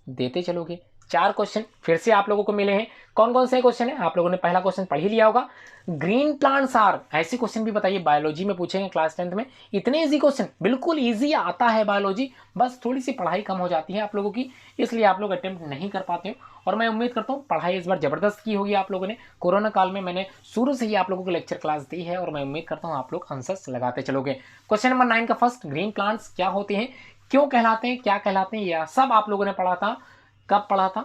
देते चलोगे। 4 क्वेश्चन फिर से आप लोगों को मिले हैं। कौन कौन से क्वेश्चन है, आप लोगों ने पहला क्वेश्चन पढ़ ही लिया होगा, ग्रीन प्लांट्स आर। ऐसे क्वेश्चन भी बताइए, बायोलॉजी में पूछेंगे क्लास 10th में। इतने इजी क्वेश्चन, बिल्कुल इजी आता है बायोलॉजी, बस थोड़ी सी पढ़ाई कम हो जाती है आप लोगों की, इसलिए आप लोग अटेम्प्ट नहीं कर पाते हो। और मैं उम्मीद करता हूँ पढ़ाई इस बार जबरदस्त की होगी आप लोगों ने। कोरोना काल में मैंने शुरू से ही आप लोगों को लेक्चर क्लास दी है और मैं उम्मीद करता हूँ आप लोग आंसर्स लगाते चलोगे। क्वेश्चन नंबर 9 का फर्स्ट, ग्रीन प्लांट्स क्या होते हैं, क्यों कहलाते हैं, क्या कहलाते हैं, यह सब आप लोगों ने पढ़ा था। कब पढ़ा था,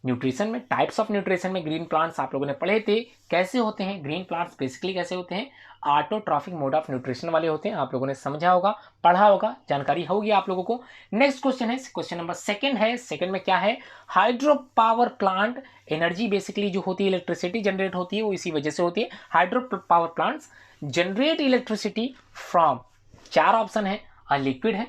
न्यूट्रिशन में, टाइप्स ऑफ न्यूट्रिशन में ग्रीन प्लांट्स आप लोगों ने पढ़े थे। कैसे होते हैं ग्रीन प्लांट्स, बेसिकली कैसे होते हैं, ऑटोट्रॉफिक मोड ऑफ न्यूट्रिशन वाले होते हैं। आप लोगों ने समझा होगा, पढ़ा होगा, जानकारी होगी आप लोगों को। नेक्स्ट क्वेश्चन है, क्वेश्चन नंबर 2 है। सेकंड में क्या है, hydro power plant. Energy basically जो होती है, इलेक्ट्रिसिटी जनरेट होती है, वो इसी वजह से होती है। Hydro power plants generate electricity from, 4 option है। अ लिक्विड है,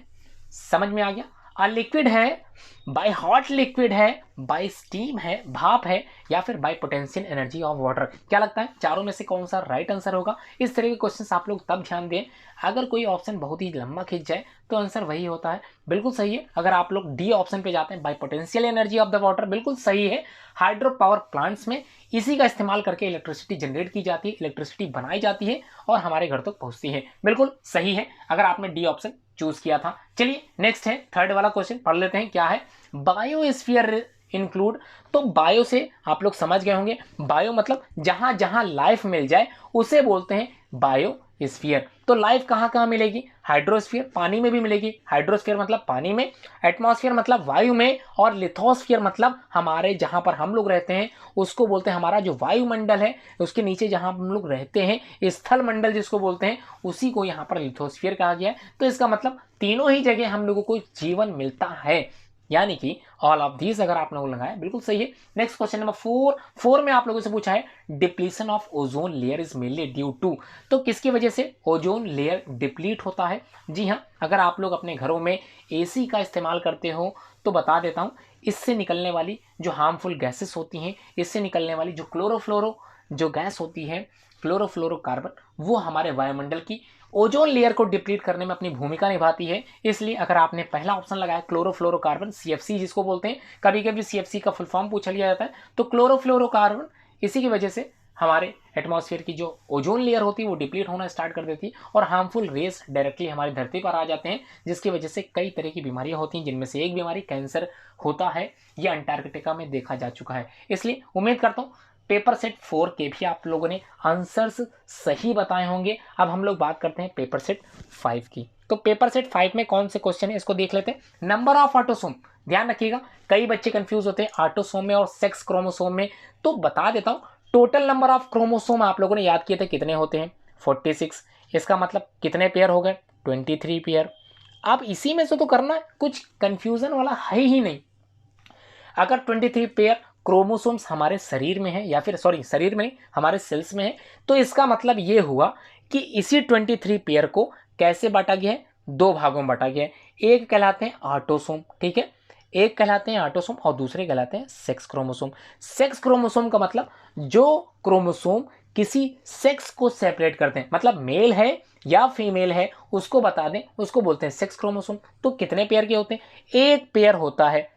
समझ में आ गया, अ लिक्विड है, बाय हॉट लिक्विड है, बाय स्टीम है, भाप है, या फिर bye potential energy of water. क्या लगता है चारों में से कौन सा राइट आंसर होगा। इस तरह के क्वेश्चंस आप लोग तब ध्यान दें अगर कोई ऑप्शन बहुत ही लंबा खिंच जाए तो आंसर वही होता है। बिल्कुल सही है। अगर आप लोग डी ऑप्शन पे जाते हैं, bye potential energy of the water, बिल्कुल सही है। हाइड्रो पावर प्लांट्स में इसी का इस्तेमाल करके इलेक्ट्रिसिटी जनरेट की जाती है, इलेक्ट्रिसिटी बनाई जाती है और हमारे घर तक पहुंचती है। बिल्कुल सही है अगर आपने डी ऑप्शन चूज किया था। चलिए नेक्स्ट है, थर्ड वाला क्वेश्चन पढ़ लेते हैं। क्या है, बायोस्फीयर इंक्लूड। तो बायो से आप लोग समझ गए होंगे, बायो मतलब जहां जहां लाइफ मिल जाए उसे बोलते हैं बायोस्फीयर। तो लाइफ कहां कहां मिलेगी, हाइड्रोस्फीयर, पानी में भी मिलेगी, हाइड्रोस्फीयर मतलब पानी में, एटमॉस्फेयर मतलब वायु में, और लिथोस्फीयर मतलब हमारे जहां पर हम लोग रहते हैं उसको बोलते हैं, हमारा जो वायुमंडल है उसके नीचे जहां हम लोग रहते हैं, स्थल मंडल जिसको बोलते हैं, उसी को यहाँ पर लिथोस्फीयर कहा गया है। तो इसका मतलब तीनों ही जगह हम लोगों को जीवन मिलता है, यानी कि ऑल ऑफ दीज अगर आप लोगों ने लगाया बिल्कुल सही है। नेक्स्ट क्वेश्चन नंबर 4 में आप लोगों से पूछा है, depletion of ozone layer is mainly due to. तो किसकी वजह से ओजोन लेयर डिप्लीट होता है। जी हाँ, अगर आप लोग अपने घरों में एसी का इस्तेमाल करते हो तो बता देता हूँ, इससे निकलने वाली जो हार्मफुल गैसेस होती हैं, इससे निकलने वाली जो क्लोरोफ्लोरो जो गैस होती है, क्लोरोफ्लोरोकार्बन, वो हमारे वायुमंडल की ओजोन लेयर को डिप्लीट करने में अपनी भूमिका निभाती है। इसलिए अगर आपने पहला ऑप्शन लगाया क्लोरोफ्लोरोकार्बन, सीएफसी जिसको बोलते हैं, कभी कभी सीएफसी का फुल फॉर्म पूछा लिया जाता है, तो क्लोरोफ्लोरोकार्बन इसी की वजह से हमारे एटमॉस्फेयर की जो ओजोन लेयर होती है वो डिप्लीट होना स्टार्ट कर देती है और हार्मफुल रेस डायरेक्टली हमारी धरती पर आ जाते हैं, जिसकी वजह से कई तरह की बीमारियां होती हैं, जिनमें से एक बीमारी कैंसर होता है। ये अंटार्कटिका में देखा जा चुका है। इसलिए उम्मीद करता हूँ पेपर सेट 4 के भी आप लोगों ने आंसर्स सही बताए होंगे। अब हम लोग बात करते हैं पेपर सेट 5 की। तो पेपर सेट 5 में कौन से क्वेश्चन है इसको देख लेते हैं। नंबर ऑफ ऑटोसोम, ध्यान रखिएगा, कई बच्चे कंफ्यूज होते हैं ऑटोसोम में और सेक्स क्रोमोसोम में। तो बता देता हूं, टोटल नंबर ऑफ क्रोमोसोम आप लोगों ने याद किए थे कितने होते हैं, 46। इसका मतलब कितने पेयर हो गए, 23 पेयर। अब इसी में से तो करना है, कुछ कंफ्यूजन वाला है ही नहीं। अगर 23 पेयर क्रोमोसोम्स हमारे शरीर में है, या फिर सॉरी शरीर में हमारे सेल्स में है, तो इसका मतलब ये हुआ कि इसी 23 पेयर को कैसे बांटा गया है, 2 भागों में बांटा गया है। एक कहलाते हैं ऑटोसोम, ठीक है, एक कहलाते हैं ऑटोसोम और दूसरे कहलाते हैं सेक्स क्रोमोसोम। सेक्स क्रोमोसोम का मतलब जो क्रोमोसोम किसी सेक्स को सेपरेट करते हैं, मतलब मेल है या फीमेल है उसको बता दें, उसको बोलते हैं सेक्स क्रोमोसोम। तो कितने पेयर के होते हैं? एक पेयर होता है,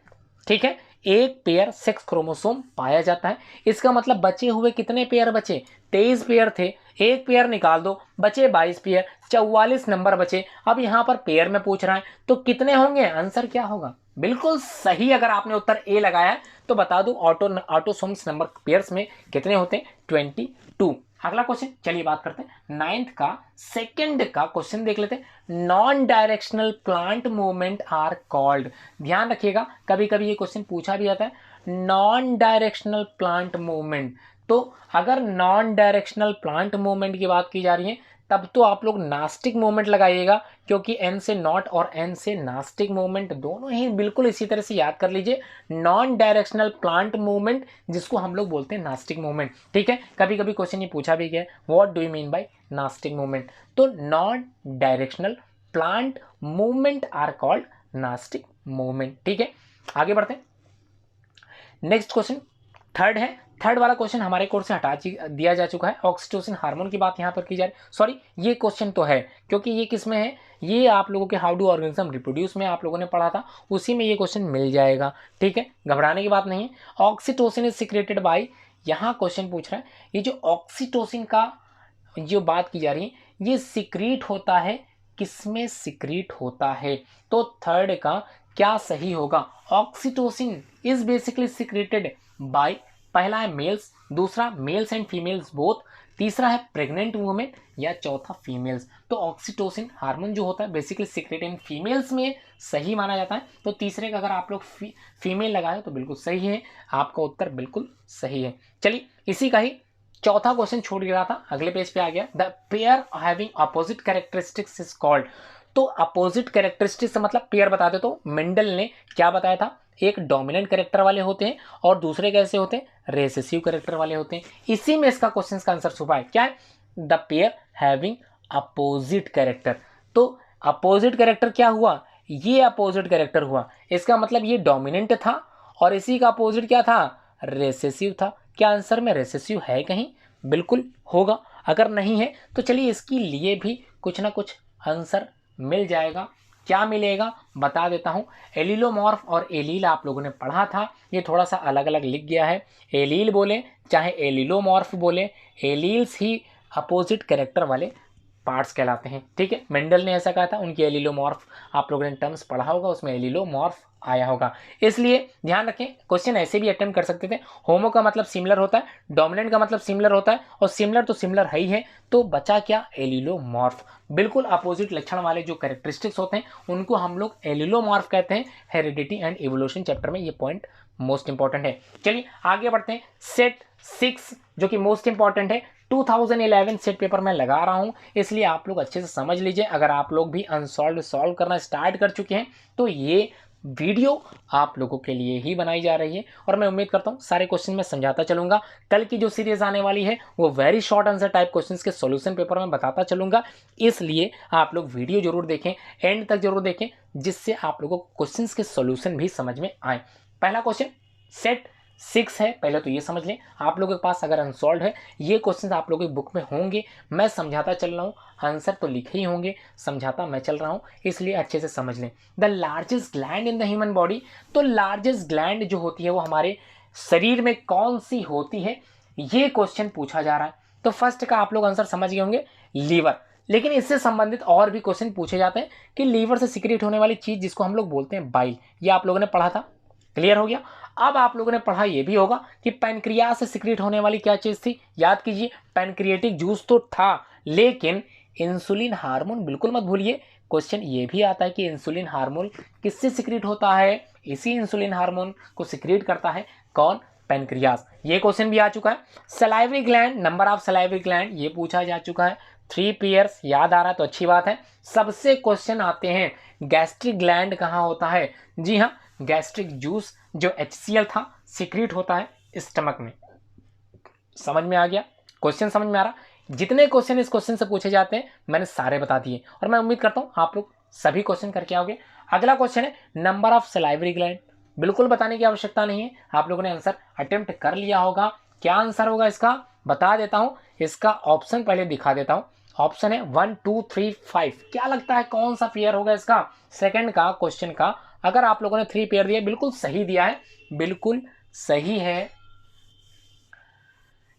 ठीक है, एक पेयर सेक्स क्रोमोसोम पाया जाता है। इसका मतलब बचे हुए कितने पेयर बचे? 23 पेयर थे, एक पेयर निकाल दो, बचे 22 पेयर, 44 नंबर बचे। अब यहां पर पेयर में पूछ रहा है तो कितने होंगे? आंसर क्या होगा? बिल्कुल सही, अगर आपने उत्तर ए लगाया है तो बता दो ऑटोसोम्स नंबर पेयर्स में कितने होते हैं? 22। अगला क्वेश्चन चलिए बात करते हैं 9th का सेकंड का क्वेश्चन देख लेते हैं। Non directional plant movement are called. ध्यान रखिएगा, कभी कभी ये क्वेश्चन पूछा भी जाता है, नॉन डायरेक्शनल प्लांट मूवमेंट। तो अगर नॉन डायरेक्शनल प्लांट मूवमेंट की बात की जा रही है तब तो आप लोग नास्टिक मूवमेंट लगाइएगा, क्योंकि एन से नॉट और एन से नास्टिक मूवमेंट दोनों ही बिल्कुल इसी तरह से याद कर लीजिए। नॉन डायरेक्शनल प्लांट मूवमेंट जिसको हम लोग बोलते हैं नास्टिक मूवमेंट, ठीक है। कभी कभी क्वेश्चन ये पूछा भी गया, what do you mean by nastic movement? तो non directional plant movement are called nastic movement, ठीक है। आगे बढ़ते हैं, नेक्स्ट क्वेश्चन थर्ड है। थर्ड वाला क्वेश्चन हमारे कोर्स से हटा दिया जा चुका है, ऑक्सीटोसिन हार्मोन की बात यहाँ पर की जा रही है। सॉरी, ये क्वेश्चन तो है, क्योंकि ये किस में है? ये आप लोगों के हाउ डू ऑर्गेनिज्म रिप्रोड्यूस में आप लोगों ने पढ़ा था, उसी में ये क्वेश्चन मिल जाएगा, ठीक है, घबराने की बात नहीं है। ऑक्सीटोसिन इज सिक्रेटेड बाय, यहाँ क्वेश्चन पूछ रहा है ये जो ऑक्सीटोसिन का जो बात की जा रही है ये सिक्रीट होता है, किसमें सिक्रीट होता है? तो थर्ड का क्या सही होगा? Oxytocin is basically secreted by, पहला है मेल्स, दूसरा मेल्स एंड फीमेल्स बोथ, तीसरा है प्रेग्नेंट वुमेन, या चौथा फीमेल्स। तो ऑक्सीटोसिन हार्मोन जो होता है बेसिकली सीक्रेट इन फीमेल्स में सही माना जाता है। तो तीसरे का अगर आप लोग फीमेल लगाए तो बिल्कुल सही है, आपका उत्तर बिल्कुल सही है। चलिए, इसी का ही चौथा क्वेश्चन छूट गया था, अगले पेज पे आ गया। The pair having opposite characteristics is called. तो अपोजिट कैरेक्टरिस्टिक्स से मतलब पेयर बताते, तो मेंडल ने क्या बताया था? एक डोमिनेंट कैरेक्टर वाले होते हैं और दूसरे कैसे होते हैं? रेसेसिव कैरेक्टर वाले होते हैं। इसी में इसका क्वेश्चन का आंसर छुपा है, क्या है? The pair having opposite character. तो अपोजिट कैरेक्टर क्या हुआ? ये अपोजिट कैरेक्टर हुआ, इसका मतलब ये डोमिनेंट था और इसी का अपोजिट क्या था? रेसेसिव था। क्या आंसर में रेसेसिव है कहीं? बिल्कुल होगा, अगर नहीं है तो चलिए इसके लिए भी कुछ ना कुछ आंसर मिल जाएगा। क्या मिलेगा बता देता हूं। एलिलोमॉर्फ और एलील आप लोगों ने पढ़ा था, ये थोड़ा सा अलग अलग लिख गया है। एलील बोले चाहे एलिलोमॉर्फ बोले, एलील्स ही अपोजिट कैरेक्टर वाले पार्ट्स कहलाते हैं, ठीक है। मेंडल ने ऐसा कहा था, उनकी एलिलोमॉर्फ आप लोगों ने टर्म्स पढ़ा होगा, उसमें एलिलोमॉर्फ आया होगा। इसलिए ध्यान रखें, क्वेश्चन ऐसे भी अटेम्प्ट कर सकते थे। होमो का मतलब सिमिलर होता है, डोमिनेंट का मतलब सिमिलर होता है, और सिमिलर तो सिमिलर है ही है, तो बचा क्या? एलिलोमॉर्फ। बिल्कुल अपोजिट लक्षण वाले जो कैरेक्टरिस्टिक्स होते हैं उनको हम लोग एलिलोमॉर्फ कहते हैं। हेरिडिटी एंड इवोल्यूशन चैप्टर में ये पॉइंट मोस्ट इंपॉर्टेंट है। चलिए आगे बढ़ते हैं। सेट 6 जो कि मोस्ट इंपॉर्टेंट है, 2011 सेट पेपर में लगा रहा हूं, इसलिए आप लोग अच्छे से समझ लीजिए। अगर आप लोग भी अनसॉल्व सॉल्व करना स्टार्ट कर चुके हैं तो ये वीडियो आप लोगों के लिए ही बनाई जा रही है, और मैं उम्मीद करता हूं सारे क्वेश्चन में समझाता चलूंगा। कल की जो सीरीज आने वाली है वो very short answer type questions के सॉल्यूशन पेपर में बताता चलूंगा, इसलिए आप लोग वीडियो जरूर देखें, एंड तक जरूर देखें, जिससे आप लोगों को क्वेश्चंस के सॉल्यूशन भी समझ में आए। पहला क्वेश्चन सेट 6 है, पहले तो ये समझ लें। आप लोगों के पास अगर अनसॉल्व है, ये क्वेश्चन आप लोगों की बुक में होंगे, मैं समझाता चल रहा हूँ, आंसर तो लिखे ही होंगे, समझाता मैं चल रहा हूँ, इसलिए अच्छे से समझ लें। The largest gland in the human body, तो लार्जेस्ट ग्लैंड जो होती है वो हमारे शरीर में कौन सी होती है, ये क्वेश्चन पूछा जा रहा है। तो फर्स्ट का आप लोग आंसर समझ गए होंगे, लीवर। लेकिन इससे संबंधित और भी क्वेश्चन पूछे जाते हैं कि लीवर से सिक्रेट होने वाली चीज जिसको हम लोग बोलते हैं बाइल, ये आप लोगों ने पढ़ा था, क्लियर हो गया। अब आप लोगों ने पढ़ा ये भी होगा कि पैनक्रियास से सिक्रेट होने वाली क्या चीज थी, याद कीजिए, पैनक्रिएटिक जूस तो था, लेकिन इंसुलिन हार्मोन बिल्कुल मत भूलिए। क्वेश्चन ये भी आता है कि इंसुलिन हार्मोन किससे सिक्रेट होता है, इसी इंसुलिन हार्मोन को सिक्रेट करता है कौन? पैनक्रियास। ये क्वेश्चन भी आ चुका है। Salivary gland, number of salivary gland, ये पूछा जा चुका है। 3 पेयर्स याद आ रहा है तो अच्छी बात है। सबसे क्वेश्चन आते हैं गैस्ट्रिक ग्लैंड कहाँ होता है? जी हाँ, गैस्ट्रिक जूस जो HCl था सिक्रीट होता है स्टमक में। समझ में आ गया? क्वेश्चन समझ में आ रहा? जितने क्वेश्चन इस क्वेश्चन से पूछे जाते हैं मैंने सारे बता दिए, और मैं उम्मीद करता हूं आप लोग सभी क्वेश्चन करके आओगे। अगला क्वेश्चन है नंबर ऑफ सलाइवरी ग्लैंड, बिल्कुल बताने की आवश्यकता नहीं है, आप लोगों ने आंसर अटेम्प्ट कर लिया होगा। क्या आंसर होगा इसका? बता देता हूँ, इसका ऑप्शन पहले दिखा देता हूँ। ऑप्शन है 1 2 3 5। क्या लगता है कौन सा पेयर होगा इसका? सेकंड का क्वेश्चन का अगर आप लोगों ने 3 पेयर दिया, बिल्कुल सही दिया है, बिल्कुल सही है।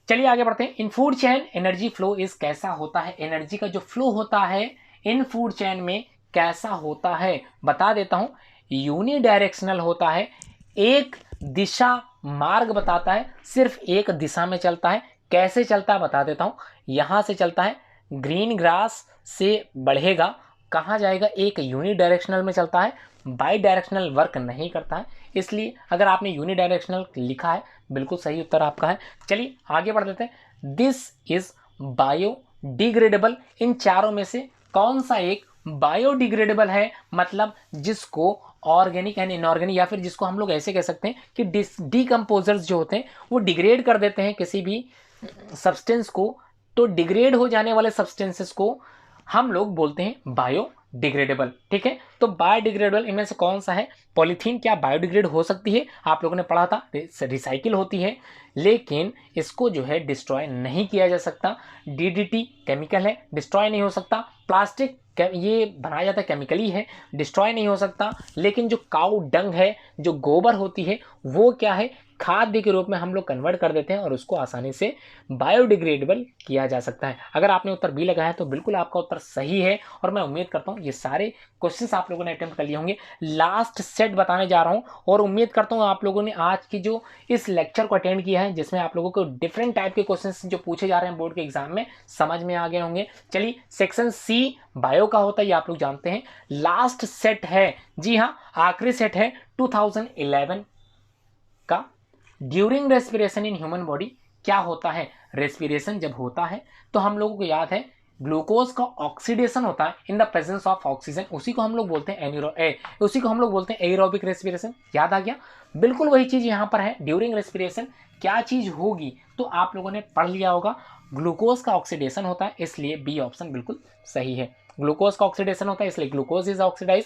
चलिए आगे बढ़ते हैं। इन food chain energy flow is कैसा होता है? एनर्जी का जो फ्लो होता है इन फूड चेन में कैसा होता है? बता देता हूं, यूनिडायरेक्शनल होता है, एक दिशा मार्ग बताता है, सिर्फ एक दिशा में चलता है। कैसे चलता है बता देता हूं, यहां से चलता है, ग्रीन ग्रास से बढ़ेगा, कहां जाएगा? एक यूनिडायरेक्शनल में चलता है, बाई डायरेक्शनल वर्क नहीं करता है। इसलिए अगर आपने यूनिडायरेक्शनल लिखा है, बिल्कुल सही उत्तर आपका है। चलिए आगे बढ़ देते हैं। This is biodegradable. इन चारों में से कौन सा एक बायोडिग्रेडेबल है? मतलब जिसको ऑर्गेनिक एंड इनऑर्गेनिक, या फिर जिसको हम लोग ऐसे कह सकते हैं कि डिकम्पोजर्स जो होते हैं वो डिग्रेड कर देते हैं किसी भी सब्सटेंस को, तो डिग्रेड हो जाने वाले सब्सटेंसेस को हम लोग बोलते हैं बायोडिग्रेडेबल। ठीक है, तो बायोडिग्रेडेबल इनमें से कौन सा है? पॉलीथीन क्या बायोडिग्रेड हो सकती है? आप लोगों ने पढ़ा था, रिसाइकिल होती है, लेकिन इसको जो है डिस्ट्रॉय नहीं किया जा सकता। डीडीटी केमिकल है, डिस्ट्रॉय नहीं हो सकता। प्लास्टिक ये बनाया जाता है, केमिकली है, डिस्ट्रॉय नहीं हो सकता। लेकिन जो काऊ डंग है, जो गोबर होती है, वो क्या है? खाद्य के रूप में हम लोग कन्वर्ट कर देते हैं और उसको आसानी से बायोडिग्रेडेबल किया जा सकता है। अगर आपने उत्तर बी लगाया तो बिल्कुल आपका उत्तर सही है, और मैं उम्मीद करता हूं ये सारे क्वेश्चंस आप लोगों ने अटेम्प्ट कर लिए होंगे। लास्ट सेट बताने जा रहा हूं, और उम्मीद करता हूं आप लोगों ने आज की जो इस लेक्चर को अटेंड किया है, जिसमें आप लोगों को डिफरेंट टाइप के क्वेश्चंस जो पूछे जा रहे हैं बोर्ड के एग्जाम में, समझ में आ गए होंगे। चलिए, सेक्शन सी बायो का होता है, ये आप लोग जानते हैं। लास्ट सेट है, जी हाँ, आखिरी सेट है 2011 का। During respiration in human body क्या होता है? रेस्पिरेशन जब होता है तो हम लोगों को याद है ग्लूकोज का ऑक्सीडेशन होता है in the presence of oxygen, उसी को हम लोग बोलते हैं उसी को हम लोग बोलते हैं एरोबिक रेस्पिरेशन। याद आ गया? बिल्कुल वही चीज यहां पर है। ड्यूरिंग रेस्पिरेशन क्या चीज होगी तो आप लोगों ने पढ़ लिया होगा, ग्लूकोज का ऑक्सीडेशन होता है, इसलिए बी ऑप्शन बिल्कुल सही है। ग्लूकोज का ऑक्सीडेशन होता है इसलिए glucose is oxidise.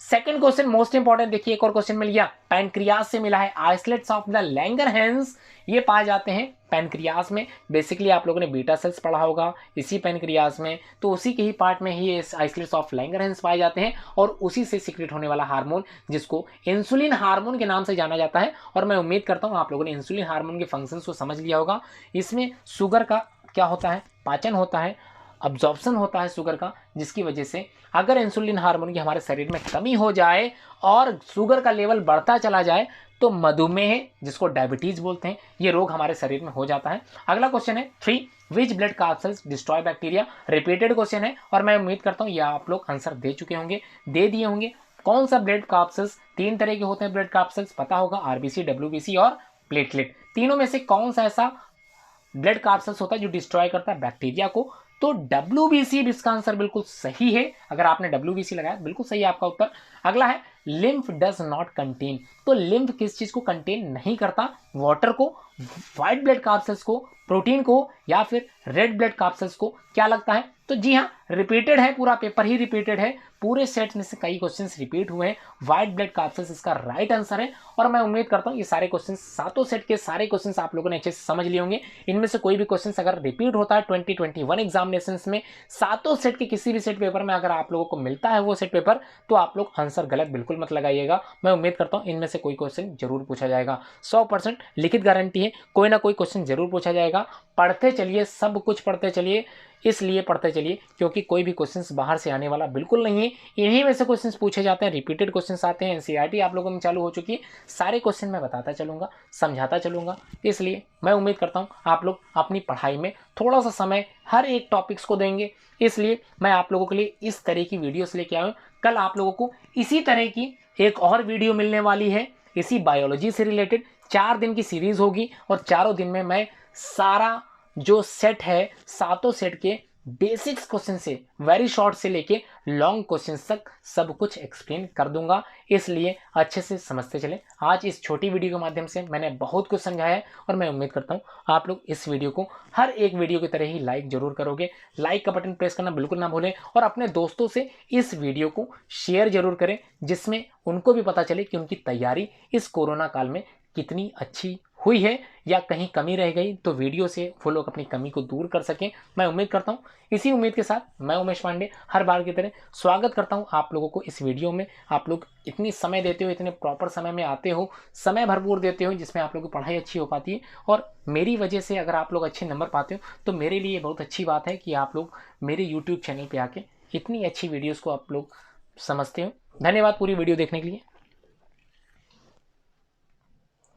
Second question most important, देखिए एक और क्वेश्चन मिल गया, पैनक्रियाज से मिला है। आइसलेट्स ऑफ द लैंगरहैंस ये पाए जाते हैं पैनक्रियाज में। बेसिकली आप लोगों ने बीटा सेल्स पढ़ा होगा इसी पैनक्रियाज में, तो उसी के ही पार्ट में ही आइसलेट्स ऑफ लैंगरहैंस पाए जाते हैं, और उसी से सिक्रेट होने वाला हार्मोन जिसको इंसुलिन हार्मोन के नाम से जाना जाता है। और मैं उम्मीद करता हूं आप लोगों ने इंसुलिन हार्मोन के फंक्शंस को समझ लिया होगा। इसमें शुगर का क्या होता है? पाचन होता है, अब्जॉर्प्शन होता है शुगर का, जिसकी वजह से अगर इंसुलिन हार्मोन की हमारे शरीर में कमी हो जाए और शुगर का लेवल बढ़ता चला जाए तो मधुमेह, जिसको डायबिटीज बोलते हैं, ये रोग हमारे शरीर में हो जाता है। अगला क्वेश्चन है 3, which blood corpuscles destroy bacteria? Repeated question है, और मैं उम्मीद करता हूँ ये आप लोग आंसर दे चुके होंगे, दे दिए होंगे। कौन सा ब्लड कार्सेल्स? 3 तरह के होते हैं ब्लड कार्सेल्स, पता होगा, आरबीसी, डब्ल्यूबीसी और प्लेटलेट। तीनों में से कौन सा ऐसा ब्लड कार्सेल्स होता है जो डिस्ट्रॉय करता है बैक्टीरिया को? तो डब्ल्यूबीसी इसका आंसर बिल्कुल सही है। अगर आपने डब्ल्यूबीसी लगाया बिल्कुल सही है आपका उत्तर। अगला है लिम्फ डज नॉट कंटेन, तो लिम्फ किस चीज को कंटेन नहीं करता? वाटर को, व्हाइट ब्लड कार्सेल्स को, प्रोटीन को, या फिर रेड ब्लड कार्सेल्स को? क्या लगता है? तो जी हाँ, रिपीटेड है, पूरा पेपर ही रिपीटेड है, पूरे सेट में से कई क्वेश्चंस रिपीट हुए हैं। व्हाइट ब्लड कार्सेल्स इसका राइट आंसर है, और मैं उम्मीद करता हूँ ये सारे क्वेश्चंस, सातों सेट के सारे क्वेश्चंस आप लोगों ने अच्छे से समझ लिए होंगे। इनमें से कोई भी क्वेश्चंस अगर रिपीट होता है 2021 एग्जामिनेशंस में, सातों सेट के किसी भी सेट पेपर में अगर आप लोगों को मिलता है वो सेट पेपर, तो आप लोग आंसर गलत बिल्कुल मत लगाइएगा। मैं उम्मीद करता हूँ इनमें से कोई क्वेश्चन जरूर पूछा जाएगा, 100% लिखित गारंटी है, कोई ना कोई क्वेश्चन जरूर पूछा जाएगा। पढ़ते चलिए, सब कुछ पढ़ते चलिए, इसलिए पढ़ते चलिए क्योंकि कोई भी क्वेश्चंस बाहर से आने वाला बिल्कुल नहीं है, इन्हीं में से क्वेश्चंस पूछे जाते हैं, रिपीटेड क्वेश्चंस आते हैं। एनसीईआरटी आप लोगों में चालू हो चुकी है, सारे क्वेश्चन मैं बताता चलूँगा, समझाता चलूँगा, इसलिए मैं उम्मीद करता हूँ आप लोग अपनी पढ़ाई में थोड़ा सा समय हर एक टॉपिक्स को देंगे। इसलिए मैं आप लोगों के लिए इस तरह की वीडियोस लेके आया हूँ। कल आप लोगों को इसी तरह की एक और वीडियो मिलने वाली है, इसी बायोलॉजी से रिलेटेड। 4 दिन की सीरीज होगी, और चारों दिन में मैं सारा जो सेट है, सातों सेट के बेसिक्स क्वेश्चन से वेरी शॉर्ट से लेके लॉन्ग क्वेश्चन तक सब कुछ एक्सप्लेन कर दूंगा, इसलिए अच्छे से समझते चले। आज इस छोटी वीडियो के माध्यम से मैंने बहुत कुछ समझाया है, और मैं उम्मीद करता हूं आप लोग इस वीडियो को हर एक वीडियो की तरह ही लाइक जरूर करोगे। लाइक का बटन प्रेस करना बिल्कुल ना भूलें, और अपने दोस्तों से इस वीडियो को शेयर जरूर करें, जिसमें उनको भी पता चले कि उनकी तैयारी इस कोरोना काल में कितनी अच्छी हुई है या कहीं कमी रह गई तो वीडियो से वो लोग अपनी कमी को दूर कर सकें, मैं उम्मीद करता हूँ। इसी उम्मीद के साथ मैं उमेश पांडे हर बार की तरह स्वागत करता हूँ आप लोगों को इस वीडियो में। आप लोग इतनी समय देते हो, इतने प्रॉपर समय में आते हो, समय भरपूर देते हो, जिसमें आप लोगों की पढ़ाई अच्छी हो पाती है। और मेरी वजह से अगर आप लोग अच्छे नंबर पाते हो तो मेरे लिए बहुत अच्छी बात है कि आप लोग मेरे यूट्यूब चैनल पर आके इतनी अच्छी वीडियोज़ को आप लोग समझते हो। धन्यवाद पूरी वीडियो देखने के लिए।